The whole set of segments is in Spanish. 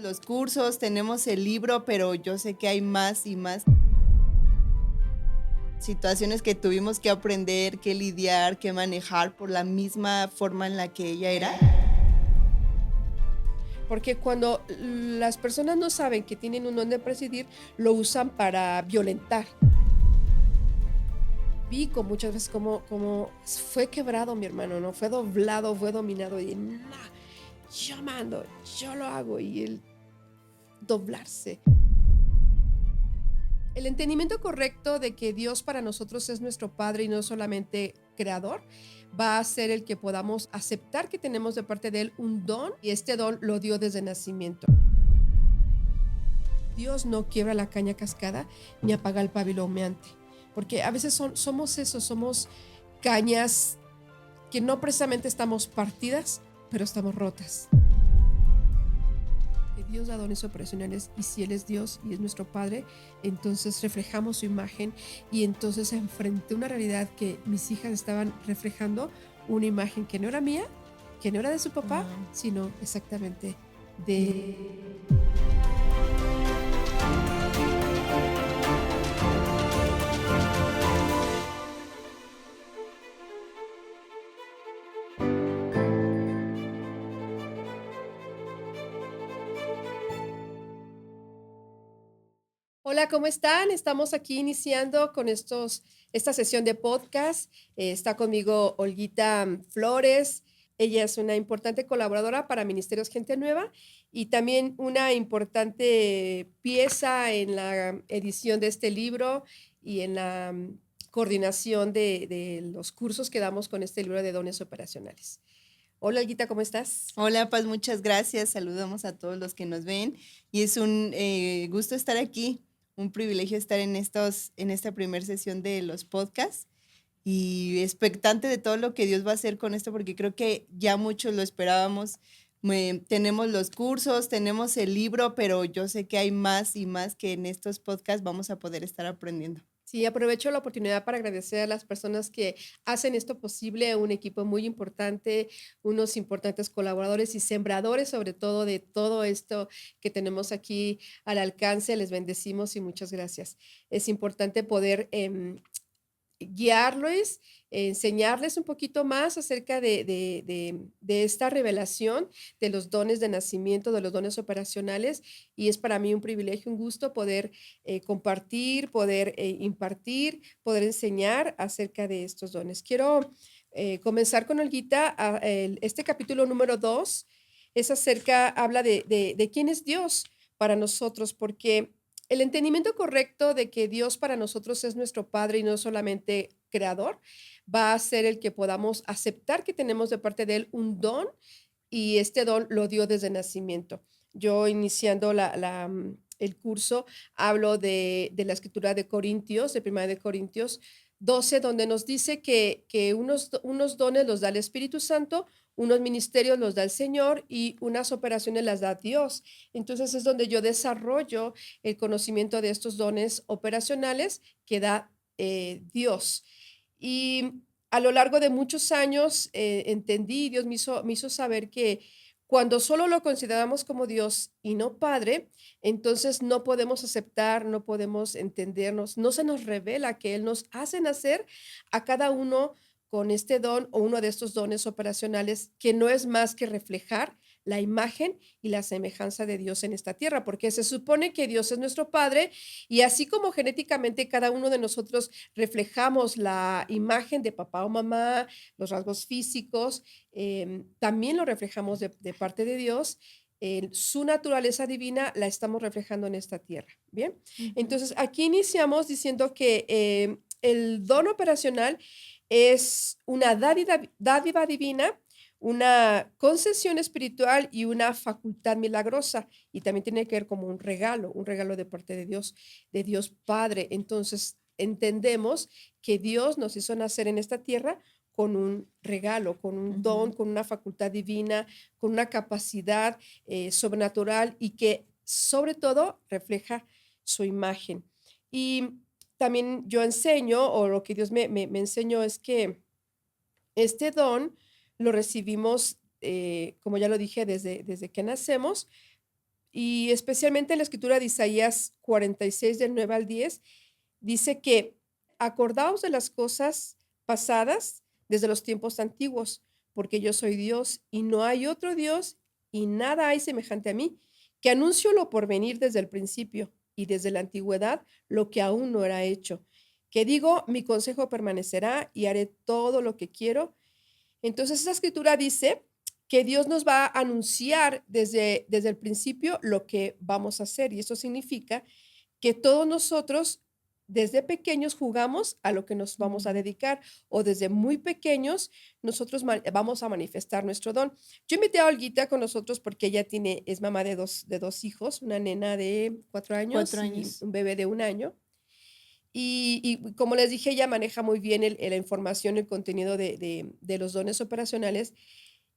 Los cursos, tenemos el libro, pero yo sé que hay más y más situaciones que tuvimos que aprender, que lidiar, que manejar por la misma forma en la que ella era. Porque cuando las personas no saben que tienen un don de presidir, lo usan para violentar. Vi con muchas veces cómo fue quebrado mi hermano, ¿no? Fue doblado, fue dominado y no, yo mando, yo lo hago y el doblarse. El entendimiento correcto de que Dios para nosotros es nuestro Padre y no solamente creador, va a ser el que podamos aceptar que tenemos de parte de Él un don y este don lo dio desde nacimiento. Dios no quiebra la caña cascada ni apaga el pabilo humeante, porque a veces somos eso, somos cañas que no precisamente estamos partidas, pero estamos rotas. Que Dios da dones operacionales y si Él es Dios y es nuestro Padre, entonces reflejamos su imagen y entonces enfrenté una realidad que mis hijas estaban reflejando, una imagen que no era mía, que no era de su papá, Wow. sino exactamente de... Hola, ¿cómo están? Estamos aquí iniciando con esta sesión de podcast. Está conmigo Olguita Flores. Ella es una importante colaboradora para Ministerios Gente Nueva y también una importante pieza en la edición de este libro y en la coordinación de los cursos que damos con este libro de dones operacionales. Hola, Olguita, ¿cómo estás? Hola, Paz, muchas gracias. Saludamos a todos los que nos ven y es un gusto estar aquí, un privilegio estar en esta primera sesión de los podcasts y expectante de todo lo que Dios va a hacer con esto, porque creo que ya muchos lo esperábamos. Tenemos los cursos, tenemos el libro, pero yo sé que hay más y más que en estos podcasts vamos a poder estar aprendiendo. Sí, aprovecho la oportunidad para agradecer a las personas que hacen esto posible, un equipo muy importante, unos importantes colaboradores y sembradores, sobre todo de todo esto que tenemos aquí al alcance. Les bendecimos y muchas gracias. Es importante poder guiarles, enseñarles un poquito más acerca de esta revelación de los dones de nacimiento, de los dones operacionales, y es para mí un privilegio, un gusto poder compartir, poder impartir, poder enseñar acerca de estos dones. Quiero comenzar con Olguita, este capítulo número 2 es acerca, habla de quién es Dios para nosotros, porque el entendimiento correcto de que Dios para nosotros es nuestro Padre y no solamente creador, va a ser el que podamos aceptar que tenemos de parte de Él un don y este don lo dio desde nacimiento. Yo iniciando el curso hablo de la escritura de Corintios, de Primera de Corintios 12, donde nos dice que unos dones los da el Espíritu Santo, unos ministerios los da el Señor y unas operaciones las da Dios. Entonces es donde yo desarrollo el conocimiento de estos dones operacionales que da Dios. Y a lo largo de muchos años entendí, Dios me hizo saber que cuando solo lo consideramos como Dios y no Padre, entonces no podemos aceptar, no podemos entendernos, no se nos revela que Él nos hace nacer a cada uno con este don o uno de estos dones operacionales que no es más que reflejar la imagen y la semejanza de Dios en esta tierra, porque se supone que Dios es nuestro Padre y así como genéticamente cada uno de nosotros reflejamos la imagen de papá o mamá, los rasgos físicos, también lo reflejamos de parte de Dios. Su naturaleza divina la estamos reflejando en esta tierra. Bien, Ujú. entonces aquí iniciamos diciendo que el don operacional es una dádiva divina, una concesión espiritual y una facultad milagrosa. Y también tiene que ver como un regalo de parte de Dios Padre. Entonces entendemos que Dios nos hizo nacer en esta tierra con un regalo, con un don, Ujú. con una facultad divina, con una capacidad sobrenatural y que sobre todo refleja su imagen. Y también yo enseño, o lo que Dios me enseñó es que este don lo recibimos, como ya lo dije, desde que nacemos, Y especialmente la escritura de Isaías 46, del 9 al 10, dice que acordaos de las cosas pasadas desde los tiempos antiguos, porque yo soy Dios y no hay otro Dios y nada hay semejante a mí, que anuncio lo por venir desde el principio y desde la antigüedad lo que aún no era hecho, que digo, mi consejo permanecerá y haré todo lo que quiero. Entonces, esa escritura dice que Dios nos va a anunciar desde el principio lo que vamos a hacer, y eso significa que todos nosotros desde pequeños jugamos a lo que nos vamos a Ujú. dedicar, o desde muy pequeños nosotros vamos a manifestar nuestro don. Yo invité a Olguita con nosotros porque ella es mamá de dos hijos, una nena de 4 años Cuatro y años. un bebé de 1 año. Y como les dije, ella maneja muy bien la información, el contenido de los dones operacionales.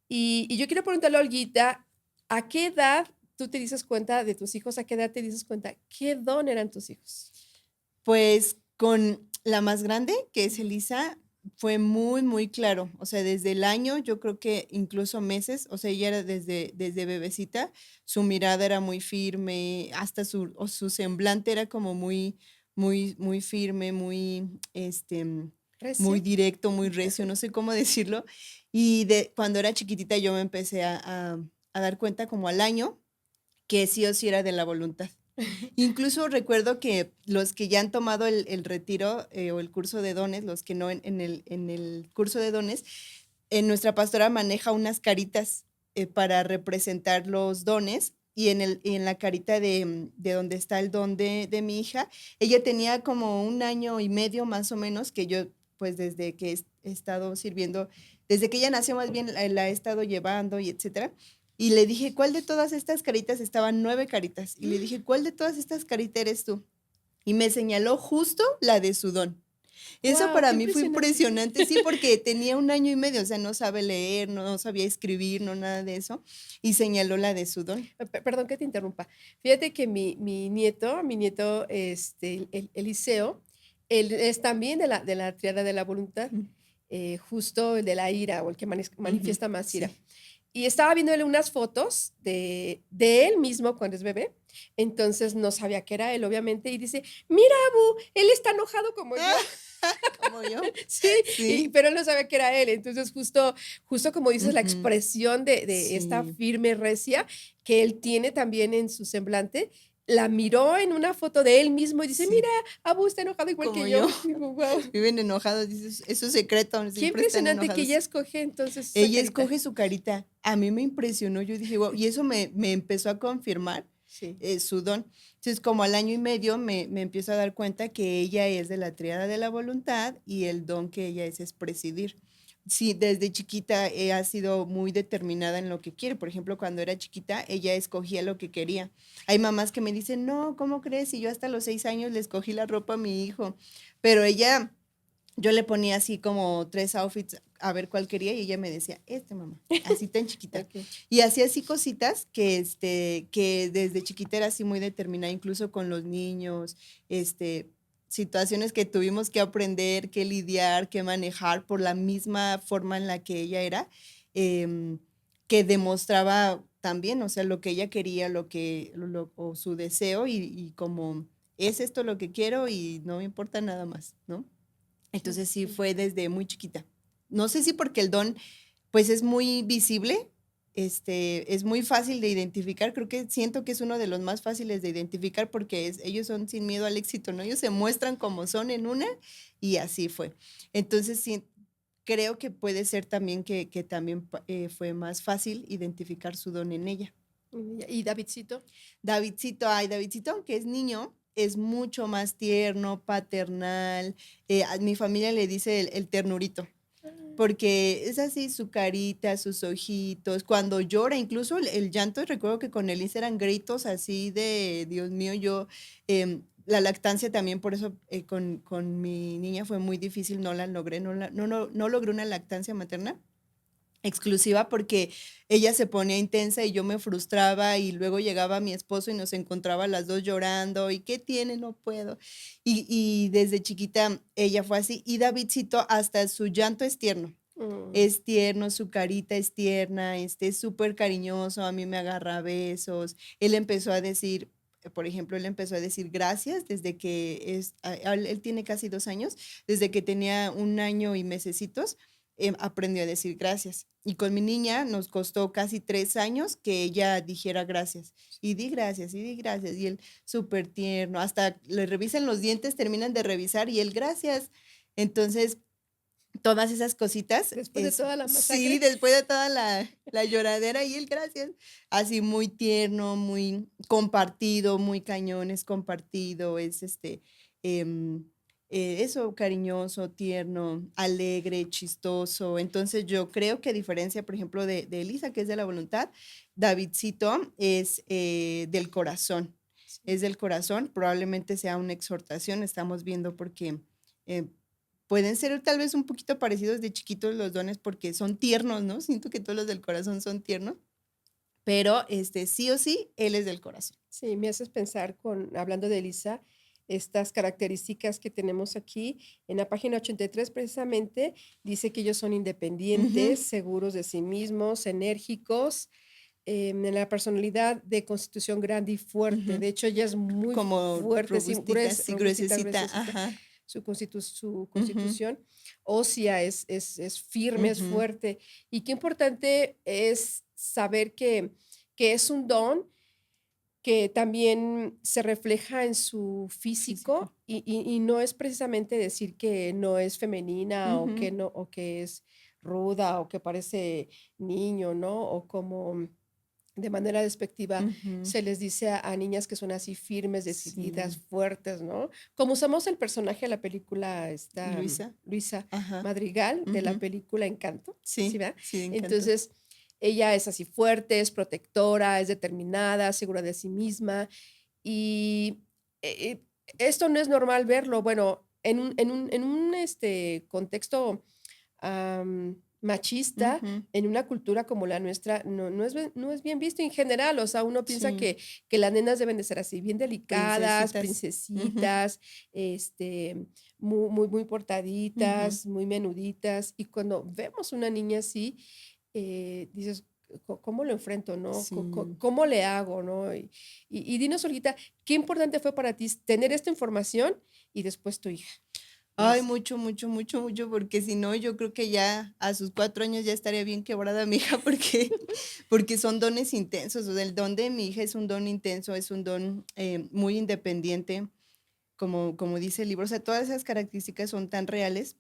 Y yo quiero preguntarle a Olguita, ¿a qué edad tú te dices cuenta de tus hijos? ¿A qué edad te dices cuenta qué don eran tus hijos? Pues con la más grande, que es Elisa, fue muy, muy claro. O sea, desde el año, yo creo que incluso meses, o sea, ella era desde bebecita, su mirada era muy firme, hasta su semblante era como muy, muy, muy firme, muy, muy ¿Recia? directo, muy recio, no sé cómo decirlo. Y cuando era chiquitita yo me empecé a dar cuenta como al año que sí o sí era de la voluntad. Incluso recuerdo que los que ya han tomado el retiro o el curso de dones, los que no en el curso de dones, en nuestra pastora maneja unas caritas para representar los dones y en la carita de donde está el don de mi hija, ella tenía como 1 año y medio más o menos que yo, pues desde que he estado sirviendo, desde que ella nació más bien la he estado llevando y etcétera. Y le dije, ¿cuál de todas estas caritas? Estaban 9 caritas. Y le dije, ¿cuál de todas estas caritas eres tú? Y me señaló justo la de su don. Eso Guau, para qué mí fue impresionante. impresionante, sí, porque tenía 1 año y medio, o sea, no sabe leer, no sabía escribir, no nada de eso, y señaló la de su don. Perdón que te interrumpa. Fíjate que mi nieto, Eliseo, él es también de la triada de la voluntad, Mm, justo el de la ira, o el que ujú, manifiesta más ira. sí. Y estaba viéndole unas fotos de él mismo cuando es bebé, entonces no sabía que era él, obviamente, y dice: "Mira, Abu, él está enojado como yo". Como yo, Sí, sí. pero él no sabía que era él. Entonces, justo como dices, la Ujú, expresión de esta sí, firme recia que él tiene también en su semblante, la miró en una foto de él mismo y dice: "Mira, sí, Abu está enojado igual como que yo. yo". Digo: "Guau". Viven enojados, dices, es su secreto, Qué siempre están impresionante que ella enojados. escoge entonces esa Ella carita. escoge su carita. A mí me impresionó, yo dije: "Guau", y eso me empezó a confirmar, Sí. su don. Entonces, como al año y medio me empiezo a dar cuenta que ella es de la tríada de la voluntad y el don que ella es presidir. Sí, desde chiquita, ha sido muy determinada en lo que quiere. Por ejemplo, cuando era chiquita, ella escogía lo que quería. Hay mamás que me dicen: "No, ¿cómo crees? Y yo hasta los 6 años le escogí la ropa a mi hijo". Pero ella yo le ponía así como 3 outfits a ver cuál quería y ella me decía: "Este, mamá", así tan chiquita. Okey. Y hacía así cositas que desde chiquita era así muy determinada, incluso con los niños, situaciones que tuvimos que aprender, que lidiar, que manejar por la misma forma en la que ella era, em, que demostraba también, o sea, lo que ella quería, o su deseo y como: "Es esto lo que quiero y no me importa nada más", ¿no? Entonces sí Okey. fue desde muy chiquita. No sé si porque el don, pues, es muy visible, es muy fácil de identificar, creo que siento que es uno de los más fáciles de identificar porque ellos son sin miedo al éxito, ¿no? Ellos se muestran como son en una y así fue. Entonces sí, creo que puede ser también que también fue más fácil identificar su don en ella. ¿Y Davidcito? Davidcito, aunque es niño, es mucho más tierno, paternal, a mi familia le dice el ternurito, Ah. porque es así su carita, sus ojitos, cuando llora, incluso el llanto, recuerdo que con Elisa eran gritos así de, Dios mío, la lactancia también, por eso con mi niña fue muy difícil, no la logré, no logré una lactancia materna exclusiva porque ella se ponía intensa y yo me frustraba y luego llegaba mi esposo y nos encontraba las 2 llorando, ¿y qué tiene? No puedo. Y desde chiquita ella fue así, y Davidcito hasta su llanto es tierno. Mm, Es tierno, su carita es tierna, es súper cariñoso, a mí me agarra a besos. Él empezó a decir, por ejemplo, él empezó a decir gracias desde que él tiene casi 2 años, desde que tenía 1 año y mesecitos, aprendió a decir gracias. Y con mi niña nos costó casi 3 años que ella dijera gracias. Y di gracias, y di gracias. Y él súper tierno, hasta le revisan los dientes, terminan de revisar y él gracias. Entonces, todas esas cositas, después de toda la sí, masacre. después de toda la lloradera y el gracias, así muy tierno, muy compartido, muy cañón, es compartido, em, eso, cariñoso, tierno, alegre, chistoso. Entonces yo creo que a diferencia, por ejemplo, de Elisa, que es de la voluntad, Davidcito es del corazón, Sí. es del corazón, probablemente sea una exhortación, estamos viendo porque... eh, pueden ser tal vez un poquito parecidos de chiquitos los dones porque son tiernos, ¿no? Siento que todos los del corazón son tiernos, pero sí o sí, él es del corazón. Sí, me haces pensar hablando de Elisa, estas características que tenemos aquí. En la página 83 precisamente dice que ellos son Ujú. independientes, seguros de sí mismos, enérgicos, en la personalidad de constitución grande y fuerte. Ujú. De hecho, ella es muy Como fuerte, sí, robustita, sí, robustita, gruesecita, gruesecita. ajá. Su Ujú, constitución ósea es firme, es ujú. fuerte. Y qué importante es saber que es un don que también se refleja en su Físico. físico y no es precisamente decir que no es femenina o Ujú, que no, o que es ruda o que parece niño, ¿no? O como de manera despectiva ujú. se les dice a niñas que son así firmes, decididas, Sí. fuertes, ¿no? Como usamos el personaje de la película, esta Luisa, Luisa ajá. Madrigal, de la Ujú. película Encanto, ¿sí, Sí, va? sí, encanto. Entonces, ella es así fuerte, es protectora, es determinada, segura de sí misma, y esto no es normal verlo, bueno, en un contexto machista, Ujú. en una cultura como la nuestra, no es bien visto en general, o sea, uno piensa Sí, que las nenas deben de ser así, bien delicadas, princesitas. Ujú, princesitas, este, muy ujú. portaditas, muy menuditas, y cuando vemos una niña así, dices, ¿cómo lo enfrento, no? Sí. ¿Cómo le hago, no? Y dinos, Olguita, ¿qué importante fue para ti tener esta información y después tu hija, Ay, Elisa? mucho, mucho, mucho, mucho, porque si no, yo creo que ya a sus 4 años ya estaría bien quebrada mi hija, porque son dones intensos. O sea, el don de mi hija es un don intenso, es un don muy independiente, como dice el libro. O sea, todas esas características son tan reales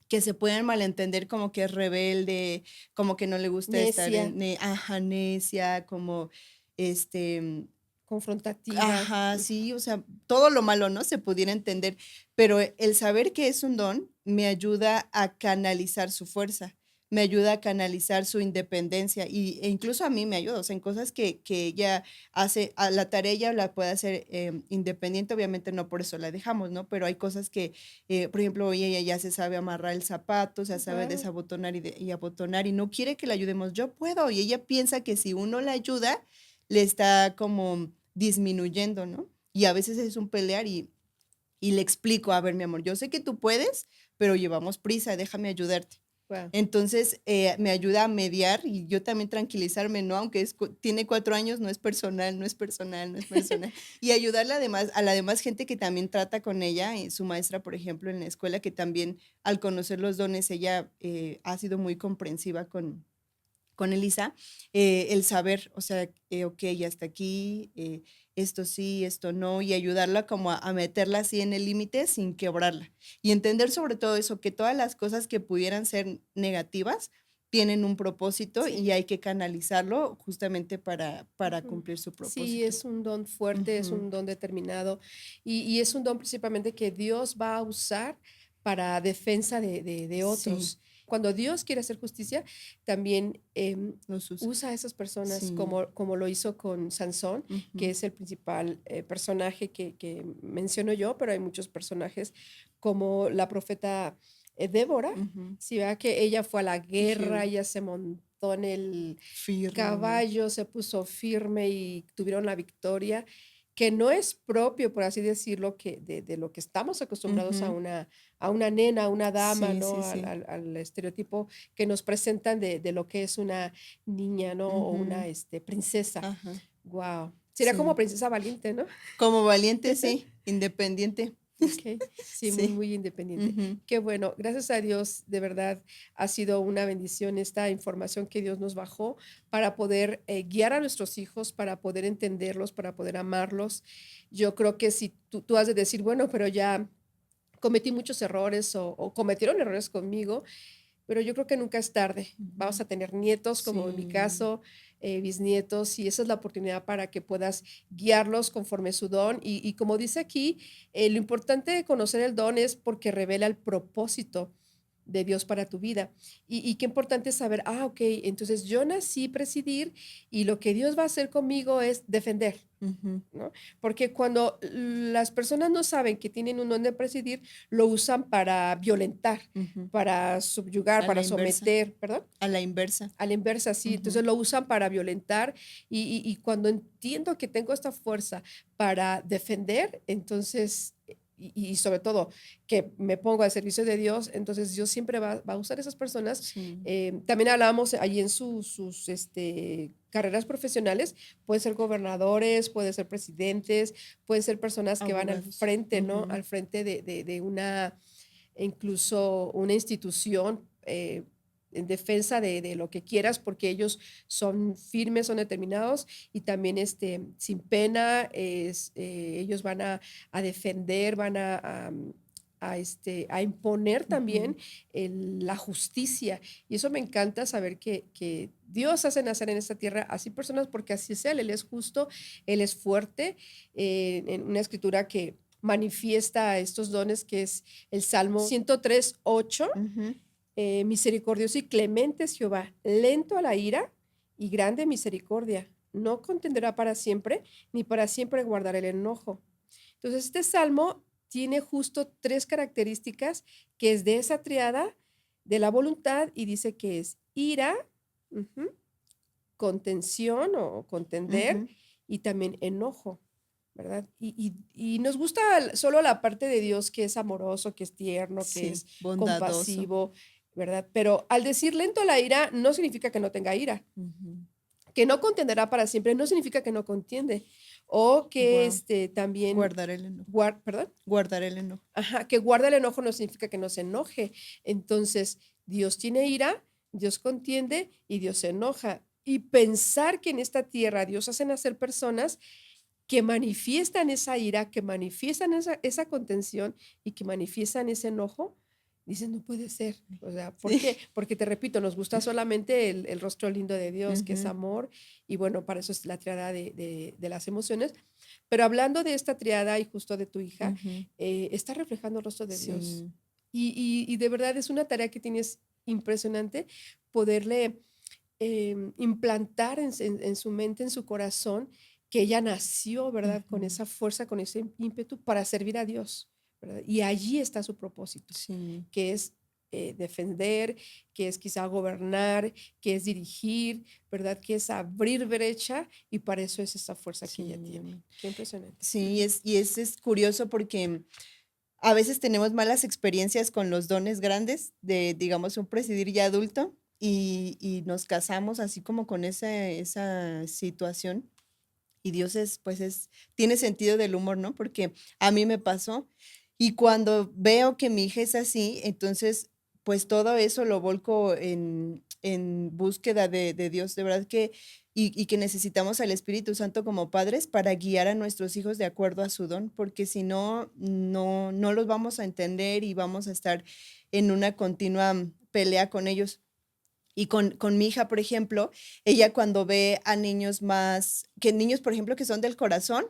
que se pueden malentender como que es rebelde, como que no le gusta estar Necia, ajá, necia, como confrontativa. ajá, Ujú. sí, o sea, todo lo malo, ¿no? Se pudiera entender, pero el saber que es un don me ayuda a canalizar su fuerza, me ayuda a canalizar su independencia e incluso a mí me ayuda, o sea, en cosas que ella hace, a la tarea ella la puede hacer independiente, obviamente no por eso la dejamos, ¿no? Pero hay cosas que, por ejemplo, hoy ella ya se sabe amarrar el zapato, se sabe Guau. desabotonar y abotonar y no quiere que la ayudemos, yo puedo, y ella piensa que si uno la ayuda, le está como disminuyendo, ¿no? Y a veces es un pelear y le explico, a ver, mi amor, yo sé que tú puedes, pero llevamos prisa, déjame ayudarte. Guau. Entonces, me ayuda a mediar y yo también tranquilizarme, ¿no? Aunque tiene 4 años, no es personal, no es personal, no es personal. Y ayudarle además a la demás gente que también trata con ella, su maestra, por ejemplo, en la escuela, que también al conocer los dones, ella ha sido muy comprensiva con Elisa, el saber, o sea, ok, hasta aquí, esto sí, esto no, y ayudarla como a meterla así en el límite sin quebrarla. Y entender sobre todo eso, que todas las cosas que pudieran ser negativas tienen un propósito y Sí. hay que canalizarlo justamente para Ujú. cumplir su Sí, propósito. es un don fuerte, es Ujú. un don determinado y es un don principalmente que Dios va a usar para defensa de Sí, otros. Cuando Dios quiere hacer justicia, también los usa. usa a esas personas Sí. como lo hizo con Sansón, que Ujú, es el principal personaje que menciono yo, pero hay muchos personajes como la profeta Débora, ujú. si vea que ella fue a la Y guerra, ella se montó en el firme. caballo, se puso firme y tuvieron la victoria. que no es propio, por así decirlo, que de lo que estamos acostumbrados Ujú. a una nena, a una dama, Sí, ¿no? sí, sí. Al estereotipo que nos presentan de lo que es una niña, ¿no? O una Ujú. princesa. Ajá. Wow. Sería como Sí. princesa valiente, ¿no? Como valiente, sí, independiente. Okey. Sí, muy, Sí. muy independiente. Ujú. Qué bueno. Gracias a Dios, de verdad, ha sido una bendición esta información que Dios nos bajó para poder, guiar a nuestros hijos, para poder entenderlos, para poder amarlos. Yo creo que si tú has de decir: "Bueno, pero ya cometí muchos errores o cometieron errores conmigo", pero yo creo que nunca es tarde. Vamos Ujú. a tener nietos, como en mi Sí. caso, bisnietos, y esa es la oportunidad para que puedas guiarlos conforme su don. Y como dice aquí, lo importante de conocer el don es porque revela el propósito de Dios para tu vida. Y qué importante es saber, ok, entonces yo nací presidir y lo que Dios va a hacer conmigo es defender. Ujú. ¿No? Porque cuando las personas no saben que tienen un don de presidir, lo usan para violentar, Ujú. para subyugar, A la para inversa, someter, ¿perdón? a la inversa. A la inversa, sí. Ujú. Entonces lo usan para violentar y cuando entiendo que tengo esta fuerza para defender, entonces, y sobre todo que me pongo al servicio de Dios, entonces Dios siempre va a usar esas personas. Sí. También hablábamos allí en sus carreras profesionales, pueden ser gobernadores, pueden ser presidentes, pueden ser personas que van al Abogados. frente, ¿no? Ujú. Al frente de una incluso una institución, en defensa de lo que quieras, porque ellos son firmes, son determinados y también, sin pena, ellos van a defender, van a imponer Ujú. también la justicia. Y eso me encanta saber que Dios hace nacer en esta tierra así personas, porque así es Él es justo, Él es fuerte, en una escritura que manifiesta estos dones, que es el Salmo 103:8, Ujú. misericordioso y clemente es Jehová, lento a la ira y grande en misericordia. No contenderá para siempre, ni para siempre guardará el enojo. Entonces, este salmo tiene justo tres características que es de esa triada de la voluntad y dice que es ira, ujú, contención o contender Ujú. y también enojo. ¿Verdad? Y nos gusta solo la parte de Dios que es amoroso, que es tierno, que Sí, es bondadoso. compasivo, ¿verdad? Pero al decir lento la ira, no significa que no tenga ira. Ujú. Que no contenderá para siempre, no significa que no contiende. O que Guau. también, Guardar el enojo. ¿perdón? Guardar el enojo. Ajá, que guarda el enojo no significa que no se enoje. Entonces, Dios tiene ira, Dios contiende y Dios se enoja. Y pensar que en esta tierra Dios hace nacer personas que manifiestan esa ira, que manifiestan esa contención y que manifiestan ese enojo, dices, no puede ser. O sea, ¿por qué? Sí. Porque te repito, nos gusta solamente el rostro lindo de Dios, que es Ujú. amor, y bueno, para eso es la triada de las emociones. Pero hablando de esta triada y justo de tu hija, Ujú. está reflejando el rostro de Dios. Sí. Y de verdad es una tarea que tienes impresionante poderle implantar en su mente, en su corazón, que ella nació, ¿verdad? Con Ujú. esa fuerza, con ese ímpetu para servir a Dios, ¿verdad? Y allí está su propósito, Sí. que es defender, que es quizá gobernar, que es dirigir, ¿verdad? Que es abrir brecha y para eso es esa fuerza que ella Sí, tiene. amén. Qué impresionante. Sí, Ujú. es curioso porque a veces tenemos malas experiencias con los dones grandes de, digamos, un presidir ya adulto y nos casamos así como con esa situación. Y Dios es, pues tiene sentido del humor, ¿no? Porque a mí me pasó y cuando veo que mi hija es así, entonces, pues todo eso lo volco en búsqueda de Dios, de verdad que, y que necesitamos al Espíritu Santo como padres para guiar a nuestros hijos de acuerdo a su don, porque si no, no los vamos a entender y vamos a estar en una continua pelea con ellos. Y con mi hija, por ejemplo, ella cuando ve a niños más que niños, por ejemplo, que son del corazón,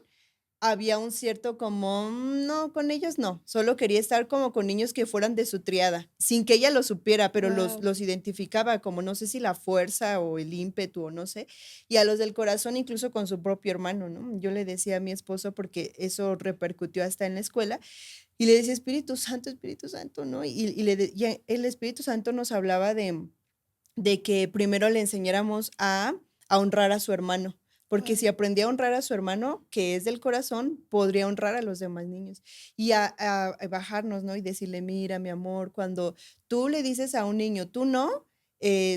había un cierto como, no, con ellos no, solo quería estar como con niños que fueran de su triada, sin que ella lo supiera, pero Wow. los identificaba como, no sé si la fuerza o el ímpetu o no sé, y a los del corazón incluso con su propio hermano, ¿no? Yo le decía a mi esposo, porque eso repercutió hasta en la escuela, y le decía, Espíritu Santo, ¿no? Y el Espíritu Santo nos hablaba de que primero le enseñáramos a honrar a su hermano, porque si aprendía a honrar a su hermano, que es del corazón, podría honrar a los demás niños y a bajarnos, ¿no? Y decirle, mira, mi amor, cuando tú le dices a un niño, tú no,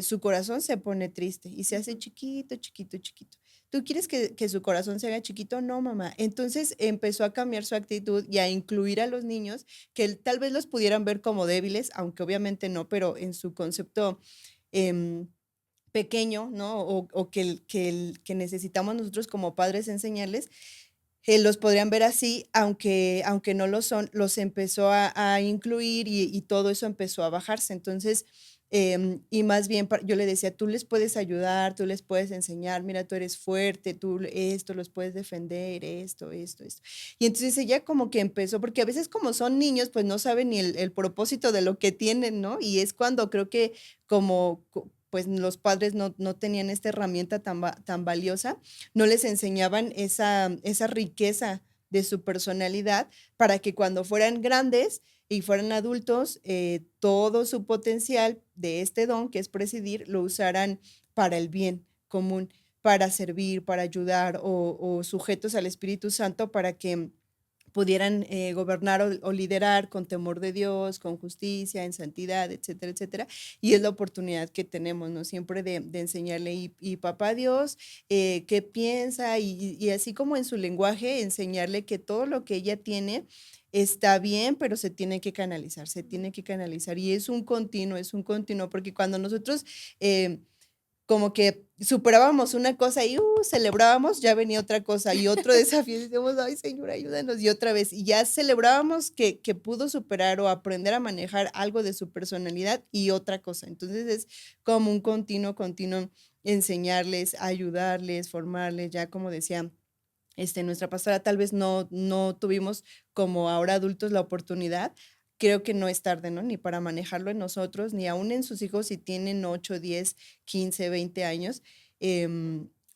su corazón se pone triste y se hace Ujú. chiquito, chiquito, chiquito. ¿Tú quieres que su corazón se haga chiquito? No, mamá. Entonces empezó a cambiar su actitud y a incluir a los niños que tal vez los pudieran ver como débiles, aunque obviamente no, pero en su concepto em, pequeño, ¿no? O que necesitamos nosotros como padres enseñarles, los podrían ver así, aunque no lo son, los empezó a incluir y todo eso empezó a bajarse. Entonces, y más bien yo le decía, tú les puedes ayudar, tú les puedes enseñar, mira, tú eres fuerte, tú esto, los puedes defender, esto. Y entonces ella como que empezó, porque a veces como son niños, pues no saben ni el propósito de lo que tienen, ¿no? Y es cuando creo que pues los padres no tenían esta herramienta tan valiosa, no les enseñaban esa riqueza de su personalidad para que cuando fueran grandes y fueran adultos, todo su potencial de este don, que es presidir, lo usaran para el bien común, para servir, para ayudar o sujetos al Espíritu Santo para que pudieran gobernar o liderar con temor de Dios, con justicia, en santidad, etcétera, etcétera. Y es la oportunidad que tenemos, ¿no? Siempre de enseñarle, y papá Dios, qué piensa, y así como en su lenguaje, enseñarle que todo lo que ella tiene está bien, pero se tiene que canalizar, se tiene que canalizar. Y es un continuo, porque cuando nosotros como que superábamos una cosa y celebrábamos, ya venía otra cosa y otro desafío, y decíamos, ay, Señor, ayúdanos, y otra vez, y ya celebrábamos que pudo superar o aprender a manejar algo de su personalidad y otra cosa. Entonces es como un continuo enseñarles, ayudarles, formarles, ya como decía nuestra pastora, tal vez no tuvimos como ahora adultos la oportunidad. Creo que no es tarde, ¿no? Ni para manejarlo en nosotros, ni aún en sus hijos si tienen 8, 10, 15, 20 años,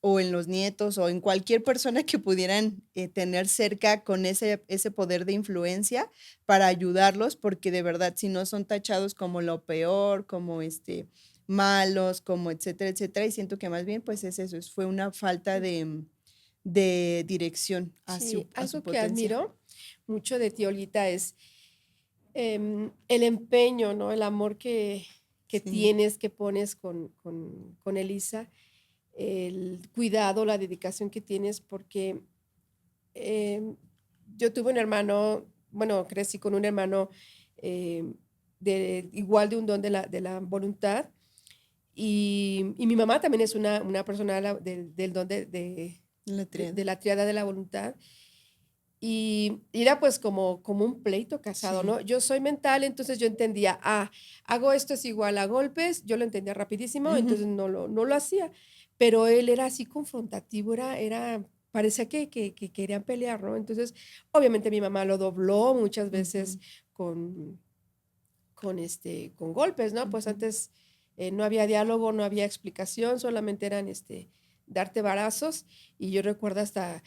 o en los nietos, o en cualquier persona que pudieran tener cerca con ese poder de influencia para ayudarlos, porque de verdad, si no son tachados como lo peor, como malos, como etcétera, etcétera, y siento que más bien, pues es eso, fue una falta de dirección Sí, a su algo que potencial. admiro mucho de ti, Olguita, es el empeño, ¿no? El amor que Sí, tienes, que pones con Elisa, el cuidado, la dedicación que tienes, porque em, yo tuve un hermano, bueno, crecí con un hermano em, igual de un don de la voluntad, y mi mamá también es una persona del don la de triada. la triada de la voluntad. Y era pues como un pleito casado, Sí. ¿no? Yo soy mental, entonces yo entendía, hago esto es igual a golpes, yo lo entendía rapidísimo, entonces no lo hacía, pero él era así confrontativo, parecía que querían pelear, ¿no? Entonces, obviamente mi mamá lo dobló muchas veces Ujú, con, con golpes, ¿no? Pues ujú. antes no había diálogo, no había explicación, solamente eran darte varazos, y yo recuerdo hasta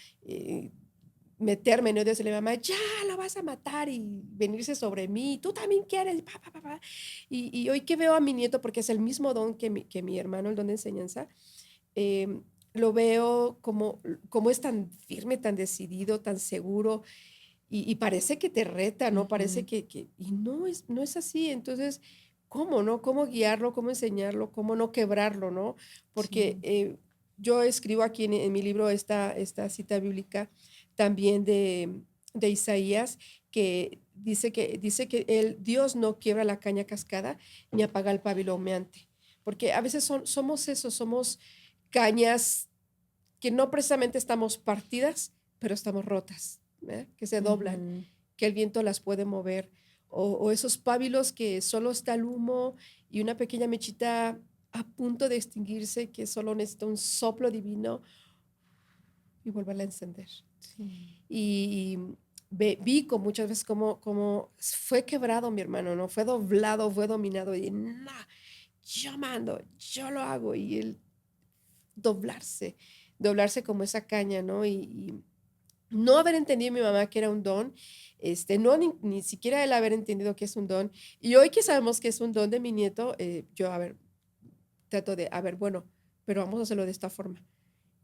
meterme, ¿no? Y decirle a mi mamá, ya la vas a matar y venirse sobre mí, tú también quieres, pa, pa, pa, pa. Y hoy que veo a mi nieto, porque es el mismo don que mi hermano, el don de enseñanza, lo veo como es tan firme, tan decidido, tan seguro, y parece que te reta, ¿no? Parece Ujú. y no es así. Entonces, ¿cómo, no? ¿Cómo guiarlo? ¿Cómo enseñarlo? ¿Cómo no quebrarlo, no? Porque Sí. yo escribo aquí en mi libro esta cita bíblica también de Isaías, que dice que Dios no quiebra la caña cascada ni apaga el pabilo humeante. Porque a veces somos eso, somos cañas que no precisamente estamos partidas, pero estamos rotas, ¿verdad? Que se doblan, Ujú. que el viento las puede mover, o esos pábilos que solo está el humo y una pequeña mechita a punto de extinguirse, que solo necesita un soplo divino y volverla a encender. Sí. Y vi con muchas veces cómo fue quebrado mi hermano, ¿no? Fue doblado, fue dominado, y no, yo mando, yo lo hago, y él doblarse, doblarse como esa caña, ¿no? Y no haber entendido mi mamá que era un don, no ni siquiera el haber entendido que es un don. Y hoy que sabemos que es un don de mi nieto, yo, a ver, trato de, a ver, bueno, pero vamos a hacerlo de esta forma.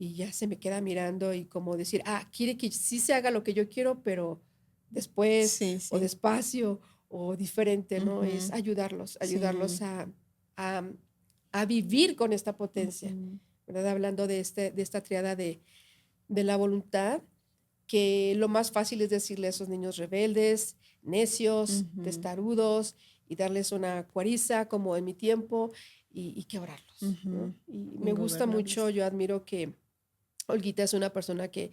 y ya se me queda mirando y como decir, quiere que sí se haga lo que yo quiero, pero después Sí, o sí. despacio o diferente, ¿no? Es Ujú. ayudarlos Sí. a, a vivir con esta potencia, Ujú. ¿verdad? Hablando de esta triada de la voluntad, que lo más fácil es decirle a esos niños rebeldes, necios, Ujú. testarudos, y darles una cuariza como en mi tiempo y quebrarlos, ¿no? Ujú. Y me gusta mucho, Ingobernables. yo admiro que Olguita es una persona que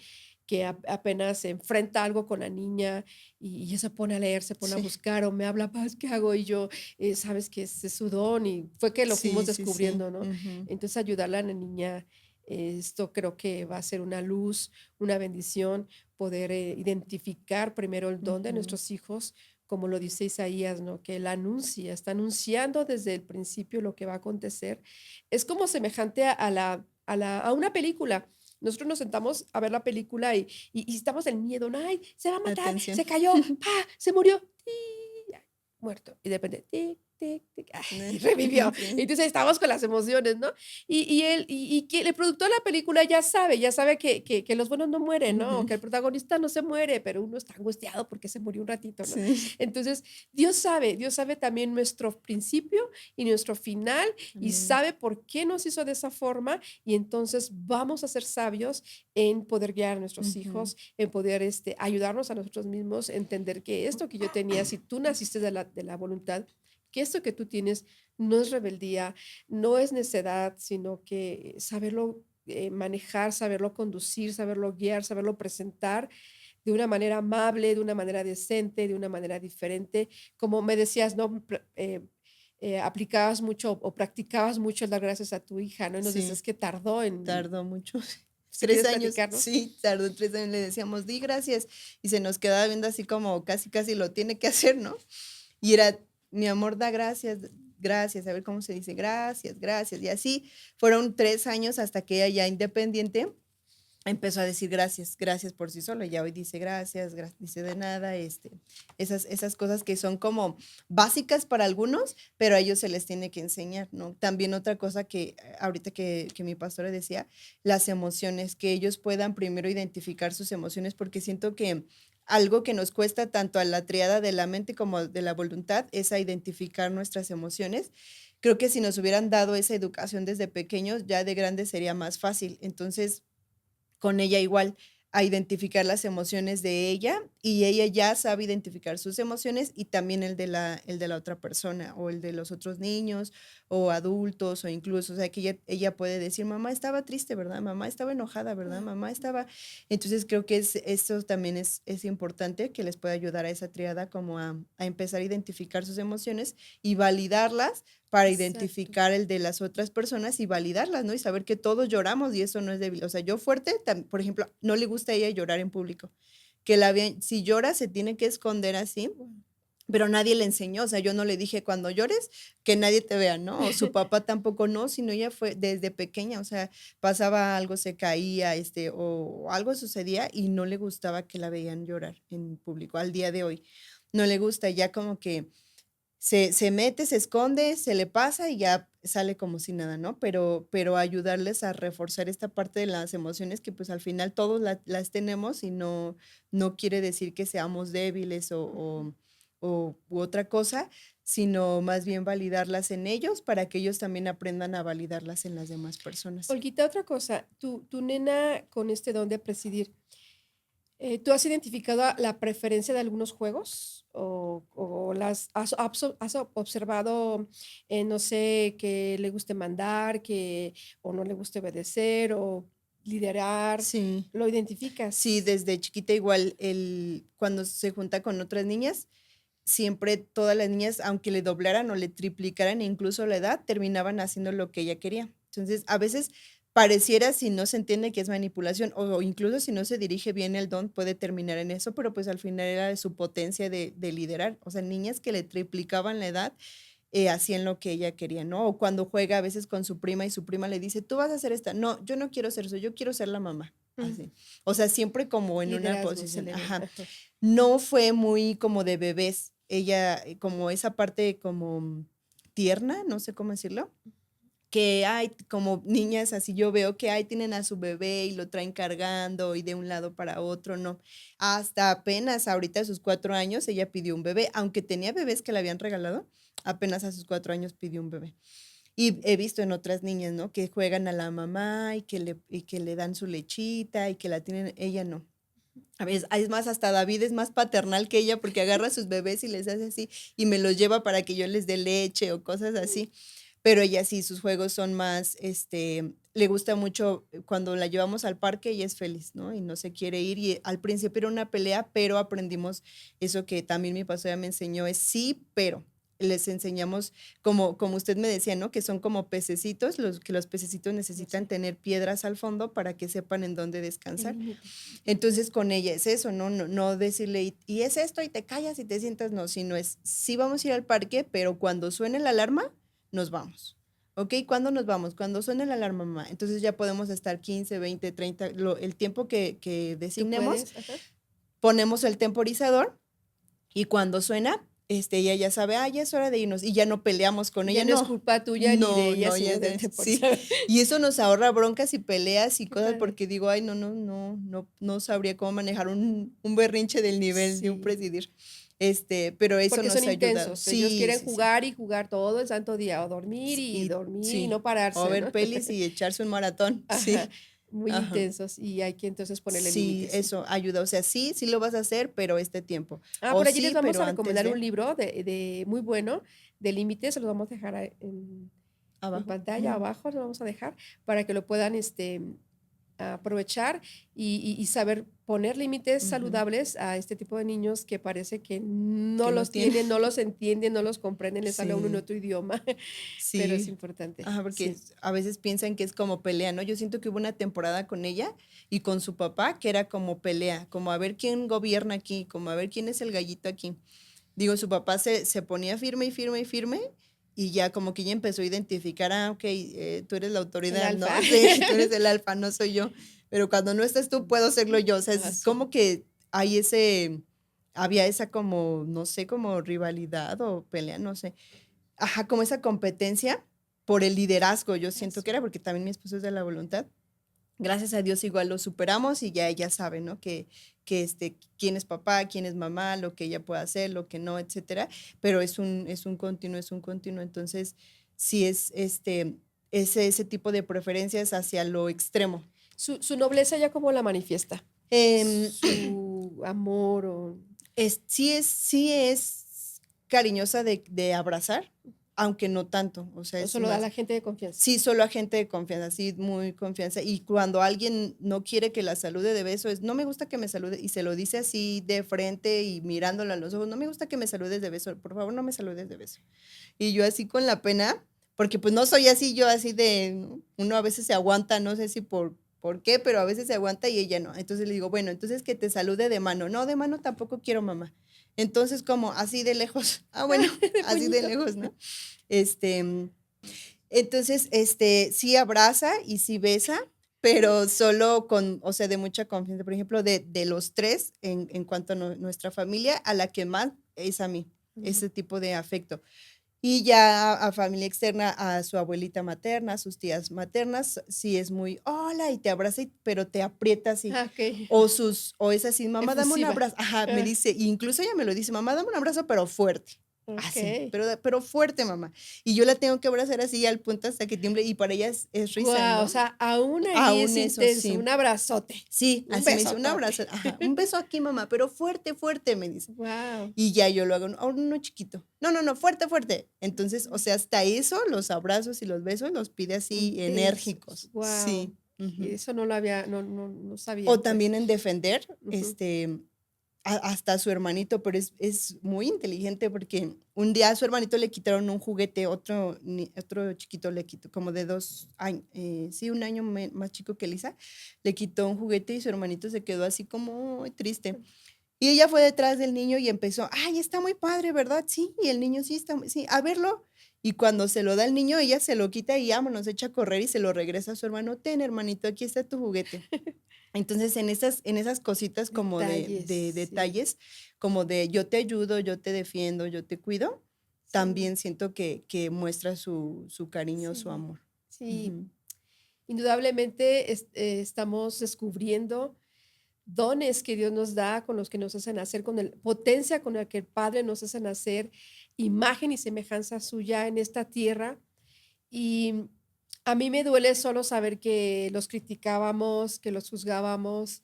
apenas se enfrenta algo con la niña y ella se pone a leer, se pone a Sí, buscar o me habla, Paz, ¿qué hago? Y yo, sabes que es su don y fue que lo fuimos sí, sí, sí. descubriendo, ¿no? Ujú. Entonces ayudarle a la niña, esto creo que va a ser una luz, una bendición, poder identificar primero el don de Ujú. nuestros hijos, como lo dice Isaías, ¿no? Que él anuncia, está anunciando desde el principio lo que va a acontecer. Es como semejante a una película. Nosotros nos sentamos a ver la película y estamos en miedo, ¿no? Ay, se va a matar, Atención. se cayó, ¡pa! Se murió, ¡ti! Ay, muerto. Y de repente, tic, tic, tic, ay, y revivió. Sí. Entonces estamos con las emociones, ¿no? Y que el productor de la película ya sabe que los buenos no mueren, ¿no? Ujú. Que el protagonista no se muere, pero uno está angustiado porque se murió un ratito, ¿no? Sí. Entonces, Dios sabe también nuestro principio y nuestro final y También. sabe por qué nos hizo de esa forma y entonces vamos a ser sabios en poder guiar a nuestros Ujú. hijos, en poder ayudarnos a nosotros mismos, entender que esto que yo tenía, si tú naciste de la voluntad, que esto que tú tienes no es rebeldía, no es necedad, sino que saberlo manejar, saberlo conducir, saberlo guiar, saberlo presentar de una manera amable, de una manera decente, de una manera diferente. Como me decías, ¿no? Aplicabas mucho o practicabas mucho el dar gracias a tu hija, ¿no? Y nos Sí, decías que tardó en, tardó mucho. si Tres quieres años, platicarnos. sí, tardó 3 años. Le decíamos, di gracias. Y se nos quedaba viendo así como casi, casi lo tiene que hacer, ¿no? Y era, mi amor, da gracias, gracias, a ver cómo se dice, gracias, gracias. Y así fueron 3 años hasta que ella ya independiente empezó a decir gracias, gracias por sí sola. Ya hoy dice gracias, dice de nada, esas cosas que son como básicas para algunos, pero a ellos se les tiene que enseñar, ¿no? También otra cosa que ahorita que mi pastora decía, las emociones, que ellos puedan primero identificar sus emociones, porque siento que algo que nos cuesta tanto a la triada de la mente como de la voluntad es a identificar nuestras emociones. Creo que si nos hubieran dado esa educación desde pequeños, ya de grandes sería más fácil. Entonces, con ella igual a identificar las emociones de ella y ella ya sabe identificar sus emociones y también el de la otra persona o el de los otros niños o adultos o incluso, o sea, que ella puede decir, mamá estaba triste, ¿verdad? Mamá estaba enojada, ¿verdad? Mamá estaba... Entonces creo que eso también es importante que les pueda ayudar a esa triada como a empezar a identificar sus emociones y validarlas para Exacto. identificar el de las otras personas y validarlas, ¿no? Y saber que todos lloramos y eso no es débil. O sea, yo fuerte, por ejemplo, no le gusta a ella llorar en público. Que si llora se tiene que esconder así, pero nadie le enseñó, o sea, yo no le dije cuando llores que nadie te vea, ¿no? O su papá tampoco no, sino ella fue desde pequeña, o sea, pasaba algo, se caía, o algo sucedía y no le gustaba que la veían llorar en público al día de hoy. No le gusta, ya como que se mete, se esconde, se le pasa y ya sale como si nada, ¿no? Pero ayudarles a reforzar esta parte de las emociones que pues al final todos las tenemos y no quiere decir que seamos débiles Ujú. u otra cosa, sino más bien validarlas en ellos para que ellos también aprendan a validarlas en las demás personas. Olguita, otra cosa, tu nena con este don de presidir, ¿tú has identificado la preferencia de algunos juegos? ¿O has observado, no sé, que le guste mandar, o no le guste obedecer, o liderar? Sí. ¿Lo Sí, identificas? desde chiquita igual, cuando se junta con otras niñas, siempre todas las niñas, aunque le doblaran o le triplicaran incluso la edad, terminaban haciendo lo que ella quería. Entonces, a veces pareciera, si no se entiende que es manipulación o incluso si no se dirige bien el don, puede terminar en eso, pero pues al final era de su potencia de liderar. O sea, niñas que le triplicaban la edad, hacían lo que ella quería, ¿no? O cuando juega a veces con su prima y su prima le dice, tú vas a hacer esta. No, yo no quiero ser eso, yo quiero ser la mamá. Mm, Así. O sea, siempre como en una liderazgo se posición, le ve. ajá. Ajá. No fue muy como de bebés. Ella, como esa parte como tierna, no sé cómo decirlo, que hay como niñas, así yo veo que hay, tienen a su bebé y lo traen cargando y de un lado para otro, no. Hasta apenas ahorita a sus 4 años ella pidió un bebé, aunque tenía bebés que le habían regalado, apenas a sus 4 años pidió un bebé. Y he visto en otras niñas, ¿no? Que juegan a la mamá y que le dan su lechita y que la tienen, ella no. A veces, es más, hasta David es más paternal que ella porque agarra a sus bebés y les hace así y me los lleva para que yo les dé leche o cosas así. Pero ella sí, sus juegos son más, le gusta mucho cuando la llevamos al parque, ella es feliz, ¿no? Y no se quiere ir. Y al principio era una pelea, pero aprendimos eso que también mi pastora me enseñó, es sí, pero les enseñamos, como usted me decía, ¿no? Que son como pececitos, que los pececitos necesitan Sí, tener piedras al fondo para que sepan en dónde el descansar. límite. Entonces con ella es eso, ¿no? No decirle, y es esto, y te callas y te sientas, no, sino es, sí vamos a ir al parque, pero cuando suene la alarma, nos vamos. ¿Ok? ¿Cuándo nos vamos? Cuando suene la alarma, mamá. Entonces ya podemos estar 15, 20, 30, el tiempo que Tú designemos, puedes, ajá. ponemos el temporizador y cuando suena, ella ya sabe, ya es hora de irnos y ya no peleamos con Ya ella, no es no, culpa tuya ni de no, ella, no, ya sino del es, sí. temporizador. Y eso nos ahorra broncas y peleas y Qué cosas padre. porque digo, ay, no sabría cómo manejar un berrinche del nivel de un Sí, presidir. Pero eso porque son nos ha ayudado. intensos. Ellos Sí, quieren sí, sí. jugar y jugar todo el santo día, o Y dormir y sí, no o pararse, ver ¿no? pelis y echarse un maratón, Ajá, sí. muy Ajá. intensos y hay que entonces ponerle Sí, límites. eso ayuda. O sea, sí, sí lo vas a hacer, pero este tiempo. O Por allí les sí, vamos pero a antes recomendar un de libro de muy bueno, de límites, se los vamos a dejar en abajo. pantalla Ujú. abajo, lo vamos a dejar para que lo puedan aprovechar y saber poner límites Ujú. saludables a este tipo de niños que parece que no Que no los tiene. tienen, no los entienden, no los comprenden, les habla uno en Sí, otro idioma, pero es sí. importante, Ajá, porque sí. a veces piensan que es como pelea, ¿no? Yo siento que hubo una temporada con ella y con su papá que era como pelea, como a ver quién gobierna aquí, como a ver quién es el gallito aquí. Digo, su papá se ponía firme y firme y firme y ya como que ella empezó a identificar, ok, tú eres la El autoridad, ¿no? alfa. Sí, tú eres el alfa, no soy yo, pero cuando no estás tú puedo serlo yo, o sea, Ah, es sí. como que hay había esa como, no sé, como rivalidad o pelea, no sé, ajá, como esa competencia por el liderazgo, yo Ah, siento que sí. era porque también mi esposo es de la voluntad. Gracias a Dios igual lo superamos y ya ella sabe, ¿no? Quién es papá, quién es mamá, lo que ella puede hacer, lo que no, etcétera. Pero es un continuo, es un continuo. Entonces, sí ese tipo de preferencias hacia lo extremo. Su nobleza ya como la manifiesta, Em, su amor o sí es cariñosa de abrazar, aunque no tanto. O sea, o es solo da más, la gente de confianza. sí, solo a gente de confianza, sí, muy confianza. Y cuando alguien no quiere que la salude de beso, no me gusta que me salude, y se lo dice así de frente y mirándola a los ojos, no me gusta que me saludes de beso, por favor, no me saludes de beso. Y yo así con la pena, porque pues no soy así, yo así ¿no? Uno a veces se aguanta, no sé si por qué, pero a veces se aguanta y ella no. Entonces le digo, bueno, entonces que te salude de mano. No, de mano tampoco quiero, mamá. Entonces, como así de lejos. Ah, bueno, De así de puñito. lejos, ¿no? Este, entonces, sí abraza y sí besa, pero solo o sea, de mucha confianza. Por ejemplo, de los tres, en cuanto a nuestra familia, a la que más es a mí, Ujú. ese tipo de afecto. Y ya a familia externa, a su abuelita materna, a sus tías maternas, sí es muy, hola, y te abraza, pero te aprieta así. Okey, O es así, mamá, dame un efusiva. abrazo. Ajá, me Ah, dice, incluso ella me lo dice, mamá, dame un abrazo, pero fuerte. Así, okey. pero fuerte, mamá. Y yo la tengo que abrazar así al punto hasta que tiemble, y para ella es risa, Guau, o ¿no? sea, aún ahí es Aún eso, intenso, sí. un abrazote, Sí, un así me dice, un besotote. abrazo, ajá, un beso aquí, mamá, pero fuerte, fuerte, me dice. Guau. Y ya yo lo hago, uno chiquito. No, no, no, fuerte, fuerte. Entonces, o sea, hasta eso, los abrazos y los besos los pide así Intensos, enérgicos. guau. Sí. Ujú. Eso no lo había no O sabía, pues. también en defender, Ujú. hasta a su hermanito, pero es muy inteligente porque un día a su hermanito le quitaron un juguete, otro chiquito le quitó, como de 2 años, sí, un año más chico que Lisa, le quitó un juguete y su hermanito se quedó así como muy triste. Y ella fue detrás del niño y empezó, ay, está muy padre, ¿verdad? Sí, y el niño sí está, sí, a verlo. Y cuando se lo da el niño, ella se lo quita y vámonos, echa a correr y se lo regresa a su hermano. Ten, hermanito, aquí está tu juguete. Entonces, en esas cositas como de, Detalles, de sí, detalles, como de yo te ayudo, yo te defiendo, yo te cuido, sí, también siento que muestra su cariño, su sí. amor. Sí, Ujú. indudablemente estamos descubriendo dones que Dios nos da, con los que nos hacen nacer, con el potencia con la que el Padre nos hace nacer, imagen y semejanza suya en esta tierra. Y a mí me duele solo saber que los criticábamos, que los juzgábamos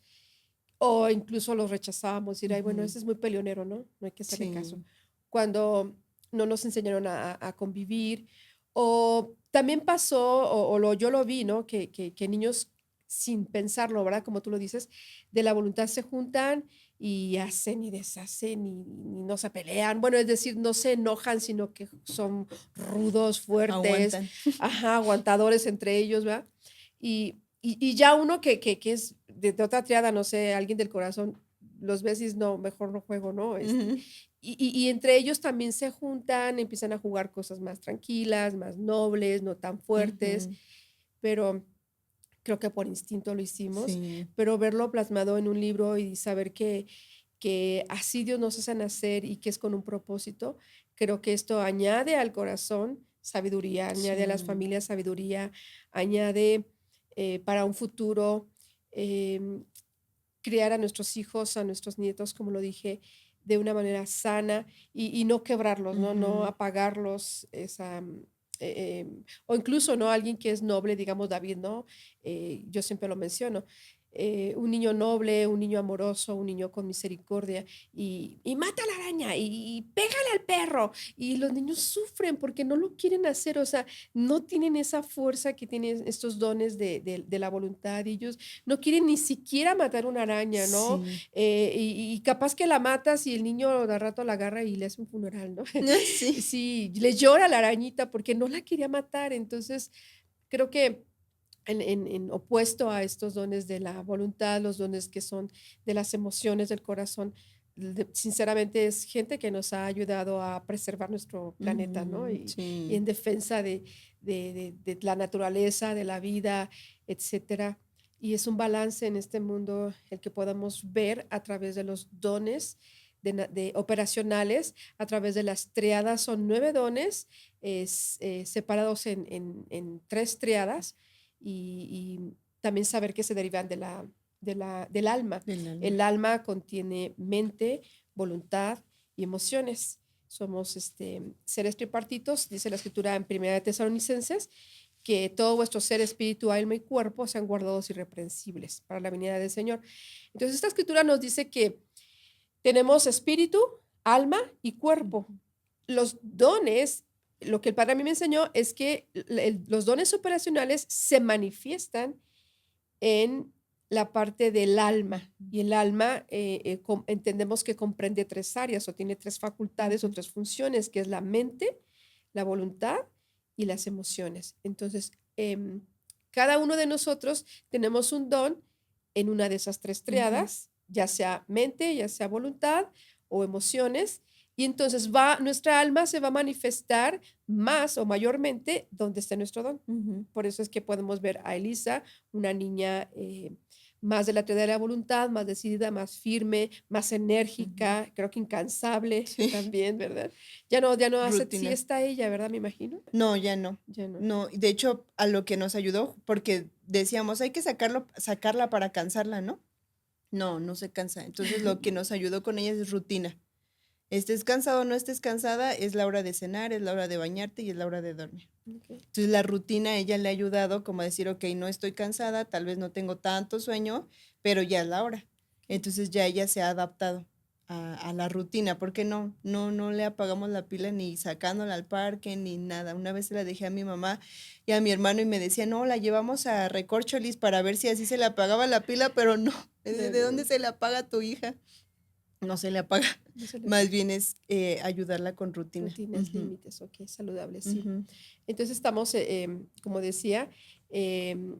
o incluso los rechazábamos, decir: "Ay, bueno, Ujú. ese es muy peleonero, ¿no? No hay que hacerle caso". Sí, Cuando no nos enseñaron a convivir, o también pasó, yo lo vi, ¿no? Que niños sin pensarlo, ¿verdad? Como tú lo dices, de la voluntad se juntan y hacen y deshacen y no se pelean. Bueno, es decir, no se enojan, sino que son rudos, fuertes, aguantan. ajá, aguantadores entre ellos, ¿verdad? Y ya uno que es de otra triada, no sé, alguien del corazón, los ves y dices: "No, mejor no juego", ¿no? Ujú, Y entre ellos también se juntan, empiezan a jugar cosas más tranquilas, más nobles, no tan fuertes, ujú. pero creo que por instinto lo hicimos, Sí, pero verlo plasmado en un libro y saber que así Dios nos hace nacer y que es con un propósito, creo que esto añade al corazón sabiduría, añade a las sí. familias sabiduría, añade, para un futuro, em, criar a nuestros hijos, a nuestros nietos, como lo dije, de una manera sana y no quebrarlos, ¿no? No Ujú. apagarlos, o incluso, ¿no? Alguien que es noble, digamos David, ¿no? Yo siempre lo menciono. Un niño noble, un niño amoroso, un niño con misericordia y mata a la araña y pégale al perro y los niños sufren porque no lo quieren hacer, o sea, no tienen esa fuerza que tienen estos dones de la voluntad y ellos no quieren ni siquiera matar una araña, ¿no? Sí. Y capaz que la matas y el niño de rato la agarra y le hace un funeral, ¿no? Sí. Sí, le llora a la arañita porque no la quería matar. Entonces, creo que en opuesto a estos dones de la voluntad, los dones que son de las emociones del corazón, sinceramente es gente que nos ha ayudado a preservar nuestro planeta, ¿no? Ujú. Y Sí. en defensa de la naturaleza, de la vida, etcétera. Y es un balance en este mundo el que podamos ver a través de los dones de operacionales, a través de las triadas, son 9 dones separados en 3 triadas y también saber que se derivan del alma. Del alma. El alma contiene mente, voluntad y emociones. Somos seres tripartitos, dice la escritura en Primera de Tesalonicenses, que todo vuestro ser, espíritu, alma y cuerpo sean guardados irreprensibles para la venida del Señor. Entonces, esta escritura nos dice que tenemos espíritu, alma y cuerpo. Ujú. Los dones, lo que el Padre a mí me enseñó es que los dones operacionales se manifiestan en la parte del alma. Ujú. Y el alma entendemos que comprende 3 áreas o tiene 3 facultades o Ujú. 3 funciones, que es la mente, la voluntad y las emociones. Entonces, cada uno de nosotros tenemos un don en una de esas 3 Ujú. triadas, ya sea mente, ya sea voluntad o emociones. Y entonces nuestra alma se va a manifestar más o mayormente donde esté nuestro don. Ujú. Por eso es que podemos ver a Elisa, una niña más de la teoría de la voluntad, más decidida, más firme, más Ujú. enérgica, creo que incansable Sí. también, ¿verdad? Ya no hace Rutina. siesta ella, ¿verdad? Me imagino. No, ya no. Ya no. No, y de hecho, a lo que nos ayudó, porque decíamos: "Hay que sacarla para cansarla", ¿no? No, no se cansa. Entonces, lo que nos ayudó con ella es rutina. Estés cansado o no estés cansada, es la hora de cenar, es la hora de bañarte y es la hora de dormir. Ok. Entonces, la rutina a ella le ha ayudado como a decir: "Okey, no estoy cansada, tal vez no tengo tanto sueño, pero ya es la hora". Entonces, ya ella se ha adaptado a la rutina, porque no le apagamos la pila ni sacándola al parque ni nada. Una vez se la dejé a mi mamá y a mi hermano y me decían: "No, la llevamos a Recorcholis para ver si así se le apagaba la pila", pero no, No, ¿de no, dónde no, se le apaga a tu hija? No se le apaga, no se le más paga. bien es, ayudarla con rutina. Rutinas, Ujú, límites, ok, saludable, sí. ujú, Entonces estamos, como decía, em,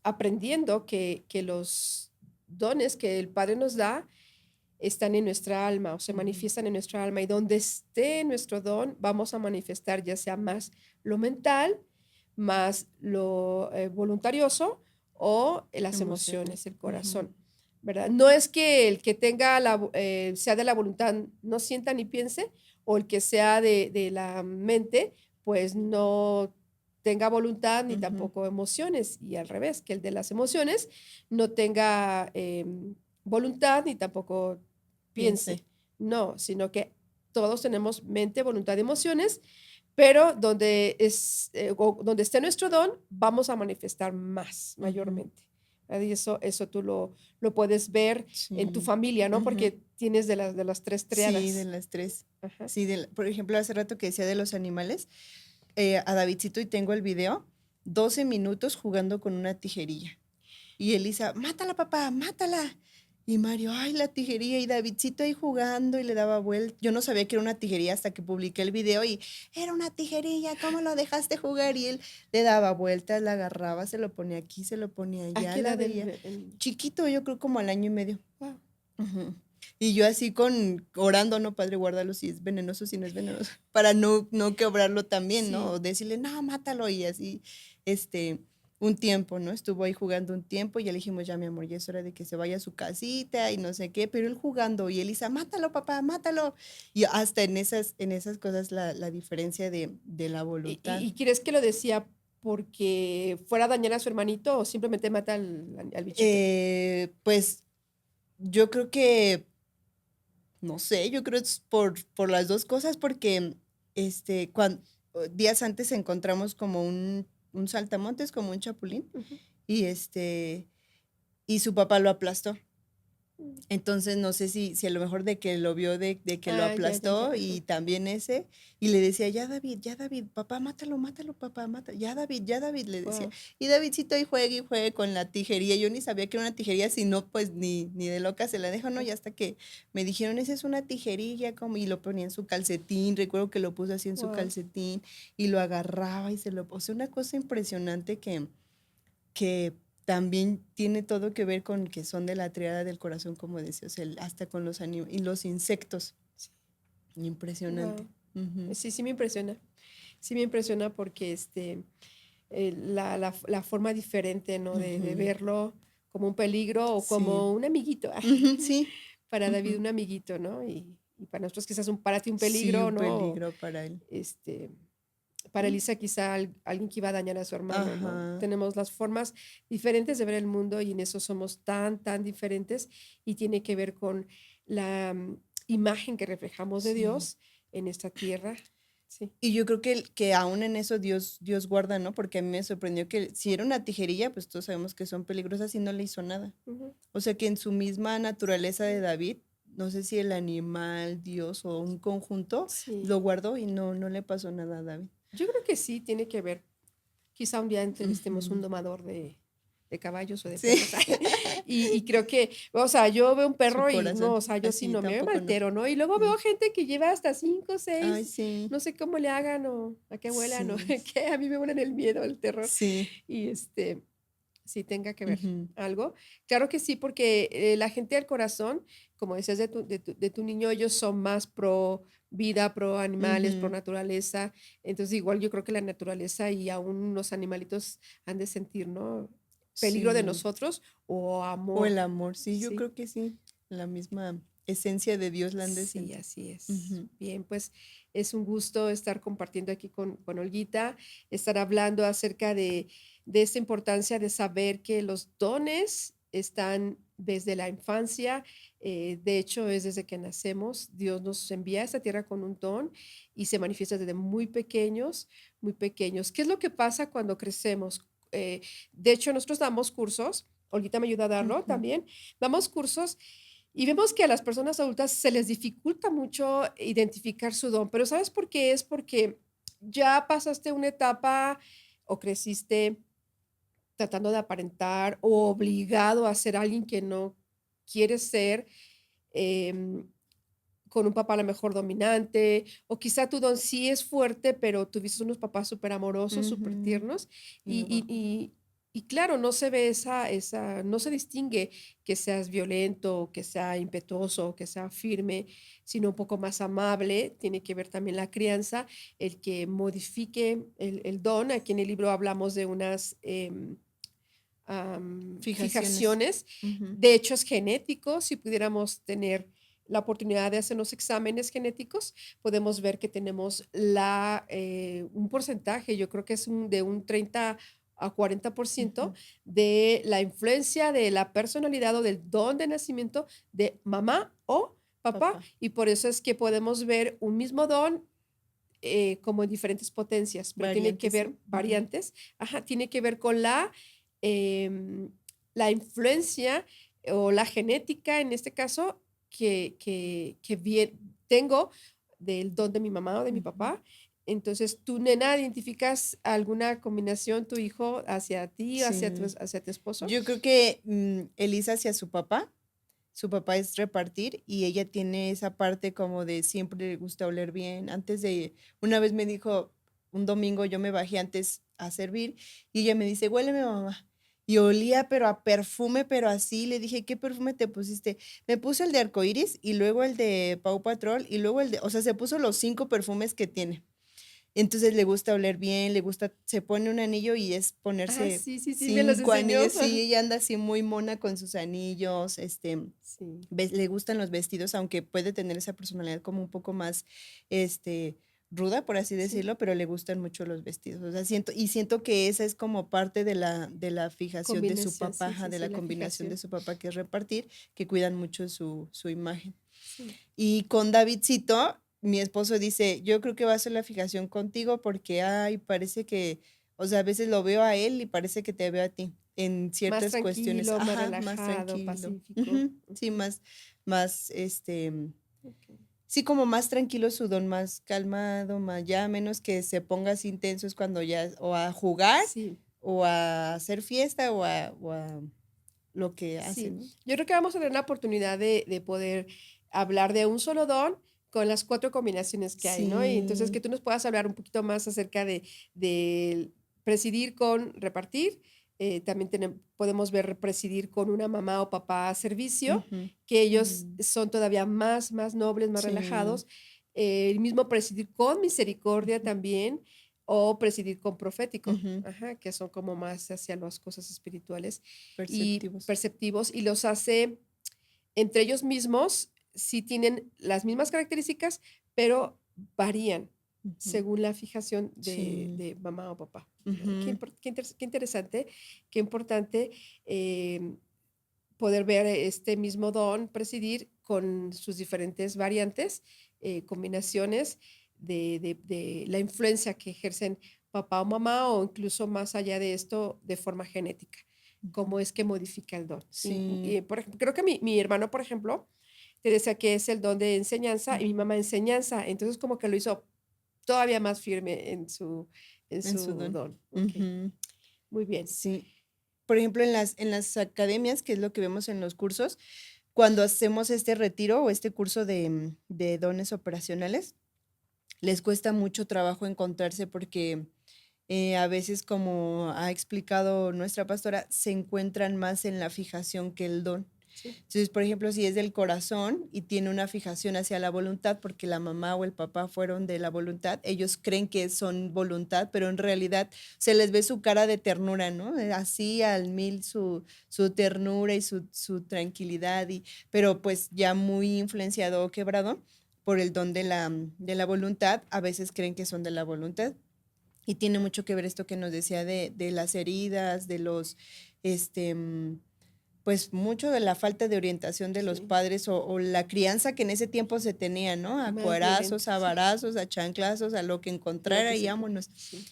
aprendiendo que los dones que el Padre nos da están en nuestra alma o se ujú, manifiestan en nuestra alma y donde esté nuestro don vamos a manifestar ya sea más lo mental, más lo voluntarioso o las emociones. emociones, el Ujú, corazón, ¿verdad? No es que el que tenga sea de la voluntad no sienta ni piense o el que sea de la mente pues no tenga voluntad ni Ujú. tampoco emociones, y al revés, que el de las emociones no tenga voluntad ni tampoco piense. Piense. No, sino que todos tenemos mente, voluntad y emociones, pero donde esté nuestro don, vamos a manifestar más, Ujú. mayormente. ¿Verdad? Y eso tú lo puedes ver en tu Sí. familia, ¿no? Ujú. Porque tienes de las tres Sí, de triadas. las tres. Ajá. Sí, por ejemplo, hace rato que decía de los animales, a Davidcito y tengo el video, 12 minutos jugando con una tijerilla. Y Elisa, mátala, papá, mátala. Y Mario, ay, la tijerilla. Y Davidcito ahí jugando y le daba vuelta. Yo no sabía que era una tijerilla hasta que publiqué el video y era una tijerilla, ¿cómo lo dejaste jugar? Y él le daba vueltas, la agarraba, se lo ponía aquí, se lo ponía ¿A allá, qué la edad veía. el Chiquito, yo creo como al año y medio. Guau. Ujú. Y yo así orando, no, padre, guárdalo si es venenoso, si no es venenoso, para no quebrarlo también, ¿no? Sí. O decirle, no, mátalo y así, este, un tiempo, ¿no? Estuvo ahí jugando un tiempo y ya le dijimos, ya mi amor, ya es hora de que se vaya a su casita y no sé qué, pero él jugando y Elisa, mátalo, papá, mátalo. Y hasta en esas cosas la diferencia de la ¿Y, voluntad. y- y crees que lo decía porque fuera a dañar a su hermanito o simplemente mata al bichito? Pues yo creo que no sé, yo creo es por las dos cosas, porque días antes encontramos como un saltamontes, como un chapulín, Ujú. y y su papá lo aplastó. Mm. Entonces, no sé si a lo mejor de que lo vio de que lo Ah, ya, ya, ya. aplastó Ajá. y también ese, y le decía, ya David, papá, mátalo, mátalo, papá, mátalo, ya David, le decía. Guau. Y Davidcito ahí juegue y juegue con la tijería. Yo ni sabía que era una tijería, si no, pues ni de loca se la dejo, ¿no? Ajá. Y hasta que me dijeron, esa es una tijerilla, como, y lo ponía en su calcetín, recuerdo que lo puso así en su Guau. calcetín, y lo agarraba y o sea, una cosa impresionante que también tiene todo que ver con que son de la triada del corazón, como decía, o sea, hasta con los animales y los insectos. Sí. Impresionante. Guau. Ujú. Sí, sí me impresiona. Sí me impresiona porque la forma diferente, ¿no? De Ujú. verlo como un peligro o Sí. como un amiguito. Ujú, sí. Para David Ujú. un amiguito, ¿no? Y para nosotros quizás para ti un Sí, peligro, un ¿no? peligro para él. Este, para Mm. Elisa quizá alguien que iba a dañar a su hermano, ¿no? Ajá. Tenemos las formas diferentes de ver el mundo y en eso somos tan, tan diferentes y tiene que ver con la imagen que reflejamos de Sí. Dios en esta tierra. Sí. Y yo creo que aún en eso Dios guarda, ¿no? Porque a mí me sorprendió que si era una tijerilla, pues todos sabemos que son peligrosas y no le hizo nada. Ujú. O sea que en su misma naturaleza de David, no sé si el animal, Dios o un conjunto, Sí. lo guardó y no le pasó nada a David. Yo creo que sí tiene que ver. Quizá un día entrevistemos un Ujú. domador de caballos o de Sí, perros. Y creo que, o sea, yo veo un su perro y no, corazón. o sea, yo sí Así no me tampoco no. altero, ¿no? Y luego veo Sí. gente que lleva hasta 5, Ay, 6, sí. no sé cómo le hagan o a qué huelan o Sí. que a mí me vuelan el miedo, el terror. Sí. Y sí tenga que ver Ujú. algo. Claro que sí, porque la gente del corazón, como decías de tu niño, ellos son más pro vida, pro animales, pro Ujú. naturaleza. Entonces, igual yo creo que la naturaleza y aún los animalitos han de sentir, ¿no? Peligro de Sí. nosotros o O amor. el amor, sí, yo Sí, creo que sí. La misma esencia de Dios la han de sí, sentir. así es. Ujú. Bien, pues es un gusto estar compartiendo aquí con Olguita, estar hablando acerca de esta importancia de saber que los dones están desde la infancia. De hecho, es desde que nacemos. Dios nos envía a esta tierra con un don y se manifiesta desde muy pequeños, muy pequeños. ¿Qué es lo que pasa cuando crecemos? De hecho, nosotros damos cursos. Olguita me ayuda a darlo Ujú. también. Damos cursos y vemos que a las personas adultas se les dificulta mucho identificar su don, pero ¿sabes por qué? Es porque ya pasaste una etapa o creciste tratando de aparentar o obligado a ser alguien que no quieres ser, em, con un papá a lo mejor dominante, o quizá tu don sí es fuerte, pero tuviste unos papás súper amorosos, súper Ujú. tiernos, Y y, lo y, bajo. y, y claro, no se ve no se distingue que seas violento, que sea impetuoso, que sea firme, sino un poco más amable. Tiene que ver también la crianza, el que modifique el don. Aquí en el libro hablamos de unas Fijaciones. fijaciones Ujú. de hechos genéticos, si pudiéramos tener la oportunidad de hacernos exámenes genéticos, podemos ver que tenemos un porcentaje, yo creo que es de un 30 a 40% Ujú. de la influencia de la personalidad o del don de nacimiento de mamá o papá, Papá. y por eso es que podemos ver un mismo don como en diferentes potencias, pero tiene que Variantes, ver ¿no? Ujú. variantes, ajá, tiene que ver con em, la influencia o la genética, en este caso, que tengo del don de mi mamá o de mi Ujú. papá. Entonces, tú, nena, ¿identificas alguna combinación, tu hijo, hacia ti, Sí. hacia tu esposo? Yo creo que Elisa hacia su papá es repartir y ella tiene esa parte como de siempre le gusta oler bien. Una vez me dijo, un domingo yo me bajé antes a servir y ella me dice, huéleme mamá. Y olía, pero a perfume, pero así. Le dije, ¿qué perfume te pusiste? Me puse el de arcoíris y luego el de Pau Patrol y luego o sea, se puso los 5 perfumes que tiene. Entonces le gusta oler bien, se pone un anillo y es Ah, ponerse sí, sí, sí, me los 5 enseñó. anillos. Sí, ella anda así muy mona con sus anillos, Sí, le gustan los vestidos, aunque puede tener esa personalidad como un poco más, este, ruda, por así sí, decirlo, pero le gustan mucho los vestidos. O sea, siento que esa es como parte de la fijación de su combinación, papá, sí, ajá, sí, de sí, la la combinación de fijación. su papá, que es repartir, que cuidan mucho su imagen. Sí. Y con Davidcito, mi esposo dice, yo creo que va a ser la fijación contigo porque, ay, parece que, o sea, a veces lo veo a él y parece que te veo a ti en Más ciertas cuestiones, tranquilo, más ajá, más relajado, tranquilo. pacífico. Ujú, sí, Ujú, más, okey. sí, como más tranquilo su don, más calmado, más, ya menos que se ponga así intenso es cuando ya, o a jugar, Sí, o a hacer fiesta, o a lo que hace, sí. ¿no? Yo creo que vamos a tener la oportunidad de poder hablar de un solo don con las 4 combinaciones que hay, ¿no? Y entonces que Sí. tú nos puedas hablar un poquito más acerca de presidir con repartir, también podemos ver presidir con una mamá o papá a servicio, Ujú. que ellos Mm. son todavía más nobles, más Sí. relajados. El mismo presidir con misericordia Ujú. también, o presidir con profético, Ujú. ajá, que son como más hacia las cosas espirituales y Perceptivos. perceptivos, y los hace entre ellos mismos, sí tienen las mismas características, pero varían Ujú. según la fijación Sí. de mamá o papá. Ujú. Qué interesante, qué importante poder ver este mismo don presidir con sus diferentes variantes, combinaciones de la influencia que ejercen papá o mamá, o incluso más allá de esto, de forma genética. Ujú. Cómo es que modifica el don. Sí. Creo que mi hermano, por ejemplo, te decía que es el don de enseñanza y mi Ujú. mamá enseñanza. Entonces, como que lo hizo todavía más firme en En su su don. don. Ok, Ujú. muy bien. Sí. Por ejemplo, en las academias, que es lo que vemos en los cursos, cuando hacemos este retiro o este curso de dones operacionales, les cuesta mucho trabajo encontrarse porque a veces, como ha explicado nuestra pastora, se encuentran más en la fijación que el don. Sí, Entonces, por ejemplo, si es del corazón y tiene una fijación hacia la voluntad, porque la mamá o el papá fueron de la voluntad, ellos creen que son voluntad, pero en realidad se les ve su cara de ternura, ¿no? Así al mil su ternura y su tranquilidad, pero pues ya muy influenciado o quebrado por el don de la voluntad, a veces creen que son de la voluntad. Y tiene mucho que ver esto que nos decía de las heridas, este, mm, pues mucho de la falta de orientación de los sí. padres o la crianza que en ese tiempo se tenía, ¿no? A Más violenta, cuerazos, a sí. varazos, a chanclazos, a lo que Lo encontrara que y se vámonos. sí,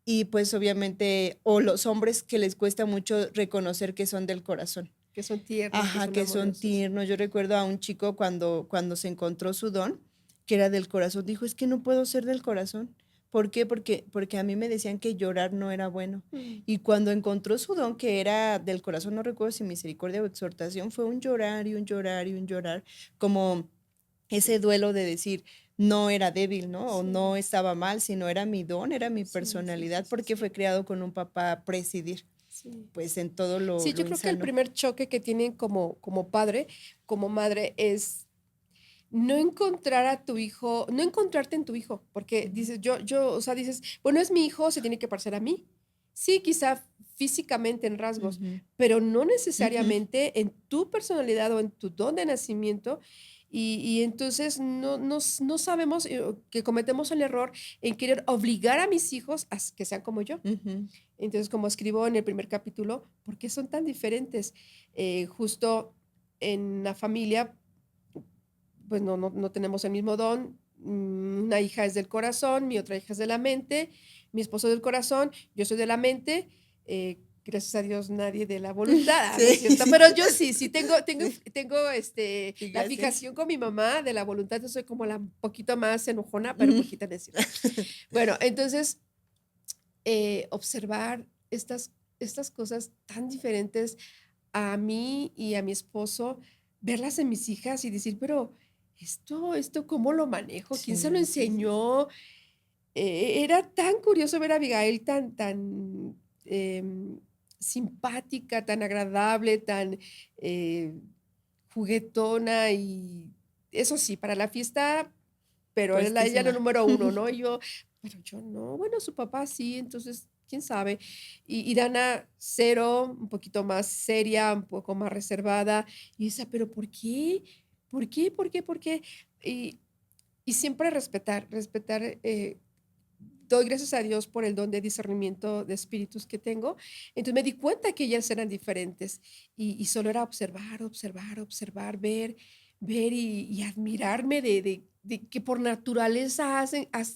Y pues obviamente, o los hombres que les cuesta mucho reconocer que son del corazón. que son tiernos, que Ajá, son que son amorosos. tiernos. Yo recuerdo a un chico cuando se encontró su don, que era del corazón, dijo, es que no puedo ser del corazón. ¿Por qué? Porque a mí me decían que llorar no era bueno. Mm, Y cuando encontró su don, que era del corazón, no recuerdo si misericordia o exhortación, fue un llorar y un llorar y un llorar, como ese sí, duelo de decir, no era débil, ¿no? O sí, no estaba mal, sino era mi don, era mi sí, sí, sí, personalidad, sí, porque sí, fue criado con un papá a presidir, sí. pues en todo lo, Sí, lo yo creo que el insano. primer choque que tienen como padre, como madre, es no encontrar a tu hijo, no encontrarte en tu hijo, porque Ujú. dices, o sea, dices, bueno, es mi hijo, se tiene que parecer a mí. Sí, quizá físicamente en rasgos, Ujú. pero no Ujú. necesariamente en tu personalidad o en tu don de nacimiento. Y entonces no sabemos que cometemos el error en querer obligar a mis hijos a que sean como yo. Ujú. Entonces, como escribo en el primer capítulo, ¿por qué son tan diferentes? Justo en la familia, pues no tenemos el mismo don. Una hija es del corazón, mi otra hija es de la mente, mi esposo del corazón, yo soy de la mente. Gracias a Dios, nadie de la voluntad, no es Sí, cierto, sí. pero yo sí Sí, tengo la fijación. fijación con mi mamá de la voluntad, yo soy como la un poquito más enojona, pero Ujú. poquita, no es cierto. Bueno, entonces observar estas cosas tan diferentes a mí y a mi esposo, verlas en mis hijas y decir, pero esto, ¿cómo lo manejo? ¿Quién se lo Sí, sí, sí, sí. enseñó? Era tan curioso ver a Abigail simpática, tan agradable, tan eh, juguetona y eso sí, para la fiesta, pero es ella la Puestísima. número uno, ¿no? Y yo, pero yo no, bueno, su papá sí, entonces, quién sabe. Y Dana, cero, un poquito más seria, un poco más reservada. Y esa, pero ¿por qué? ¿Por qué? ¿Por qué? ¿Por qué? Y, y siempre respetar. Doy gracias a Dios por el don de discernimiento de espíritus que tengo. Entonces me di cuenta que ellas eran diferentes y solo era observar, observar, observar, ver y admirarme de que por naturaleza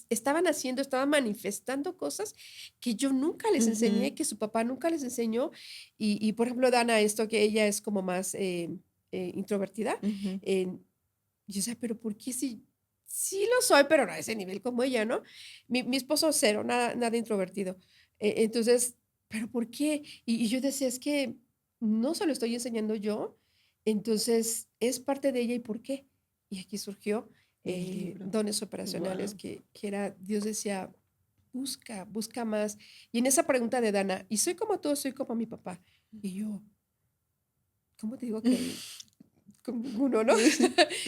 estaban haciendo, estaban manifestando cosas que yo nunca les Ujú. enseñé, que su papá nunca les enseñó. Por ejemplo, Dana, esto que ella es como más introvertida. Ujú. eh, yo sé, pero ¿por qué si sí lo soy, pero no a ese nivel como ella, ¿no? Mi esposo cero, nada introvertido. Entonces, ¿pero por qué? Y yo decía, es que no se lo estoy enseñando yo, entonces es parte de ella, ¿y por qué? Y aquí surgió El libro. dones operacionales Wow. que era, Dios decía, busca más. Y en esa pregunta de Dana, ¿y soy como tú, soy como mi papá? Y yo, ¿cómo te digo que con ninguno, ¿no? Sí.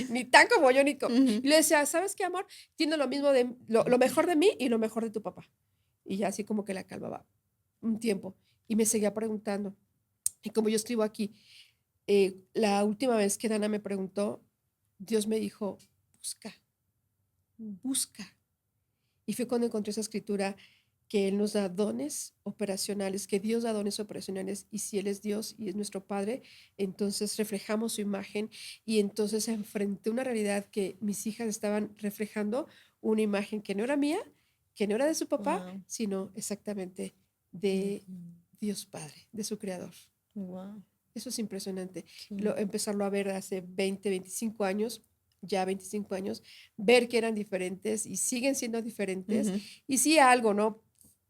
Ni tan como yo, ni como. Ujú. Y le decía, ¿sabes qué, amor? Tiene lo mismo lo mejor de mí y lo mejor de tu papá. Y ya así como que la calmaba un tiempo. Y me seguía preguntando. Y como yo escribo aquí, la última vez que Dana me preguntó, Dios me dijo, busca, busca. Y fue cuando encontré esa escritura que Él nos da dones operacionales, que Dios da dones operacionales y si Él es Dios y es nuestro Padre, entonces reflejamos su imagen y entonces enfrenté una realidad que mis hijas estaban reflejando, una imagen que no era mía, que no era de su papá, Wow. sino exactamente de Dios Padre, de su Creador. Wow. Eso es impresionante. Sí. Empezarlo a ver hace 20, 25 años, ya 25 años, ver que eran diferentes y siguen siendo diferentes. Ujú. Y sí, algo, ¿no?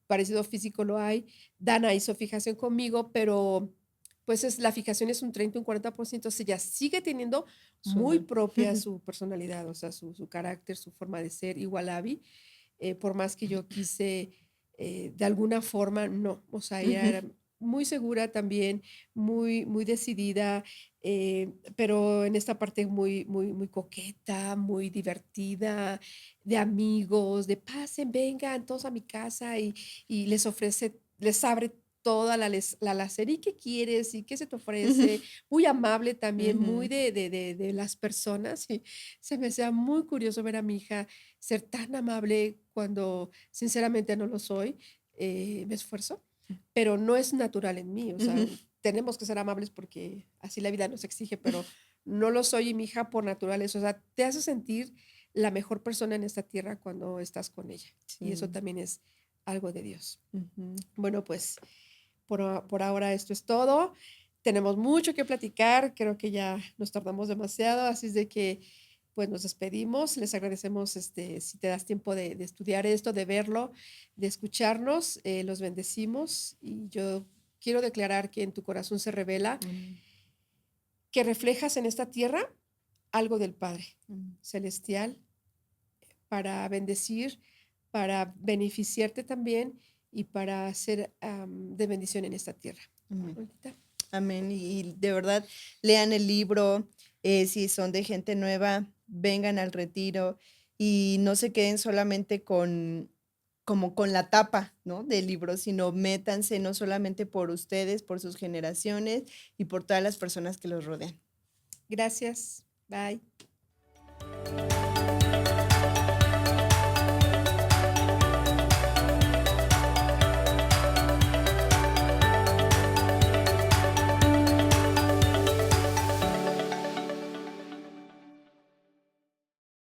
Parecido físico lo hay. Dana hizo fijación conmigo, pero pues la fijación es un 30, un 40%. O sea, ella sigue teniendo muy Súper. propia su personalidad, o sea, su carácter, su forma de ser, igual a Abby. Por más que yo quise, de alguna forma, no. O sea, ella Ujú. era muy segura también, muy decidida, pero en esta parte muy coqueta, muy divertida, de amigos, de pasen, vengan todos a mi casa y les abre toda la lacería, ¿y qué quieres? ¿Y qué se te Ujú. ofrece? Muy amable también, muy Ujú. de las personas. Y se me hacía muy curioso ver a mi hija ser tan amable cuando sinceramente no lo soy. Me esfuerzo, pero no es natural en mí, o sea, Ujú. tenemos que ser amables porque así la vida nos exige, pero no lo soy y mi hija por naturaleza, o sea, te hace sentir la mejor persona en esta tierra cuando estás con ella y eso Sí. también es algo de Dios. Ujú. Bueno, pues por ahora esto es todo. Tenemos mucho que platicar, creo que ya nos tardamos demasiado, así es de que pues nos despedimos, les agradecemos si te das tiempo de estudiar esto, de verlo, de escucharnos, los bendecimos y yo quiero declarar que en tu corazón se revela Amén. que reflejas en esta tierra algo del Padre Amén. celestial para bendecir, para beneficiarte también y para ser de bendición en esta tierra. Amén. Ahorita. Amén. Y de verdad, lean el libro. Si son de gente nueva, vengan al retiro y no se queden solamente con como con la tapa, ¿no? Del libro, sino métanse no solamente por ustedes, por sus generaciones y por todas las personas que los rodean. Gracias. Bye.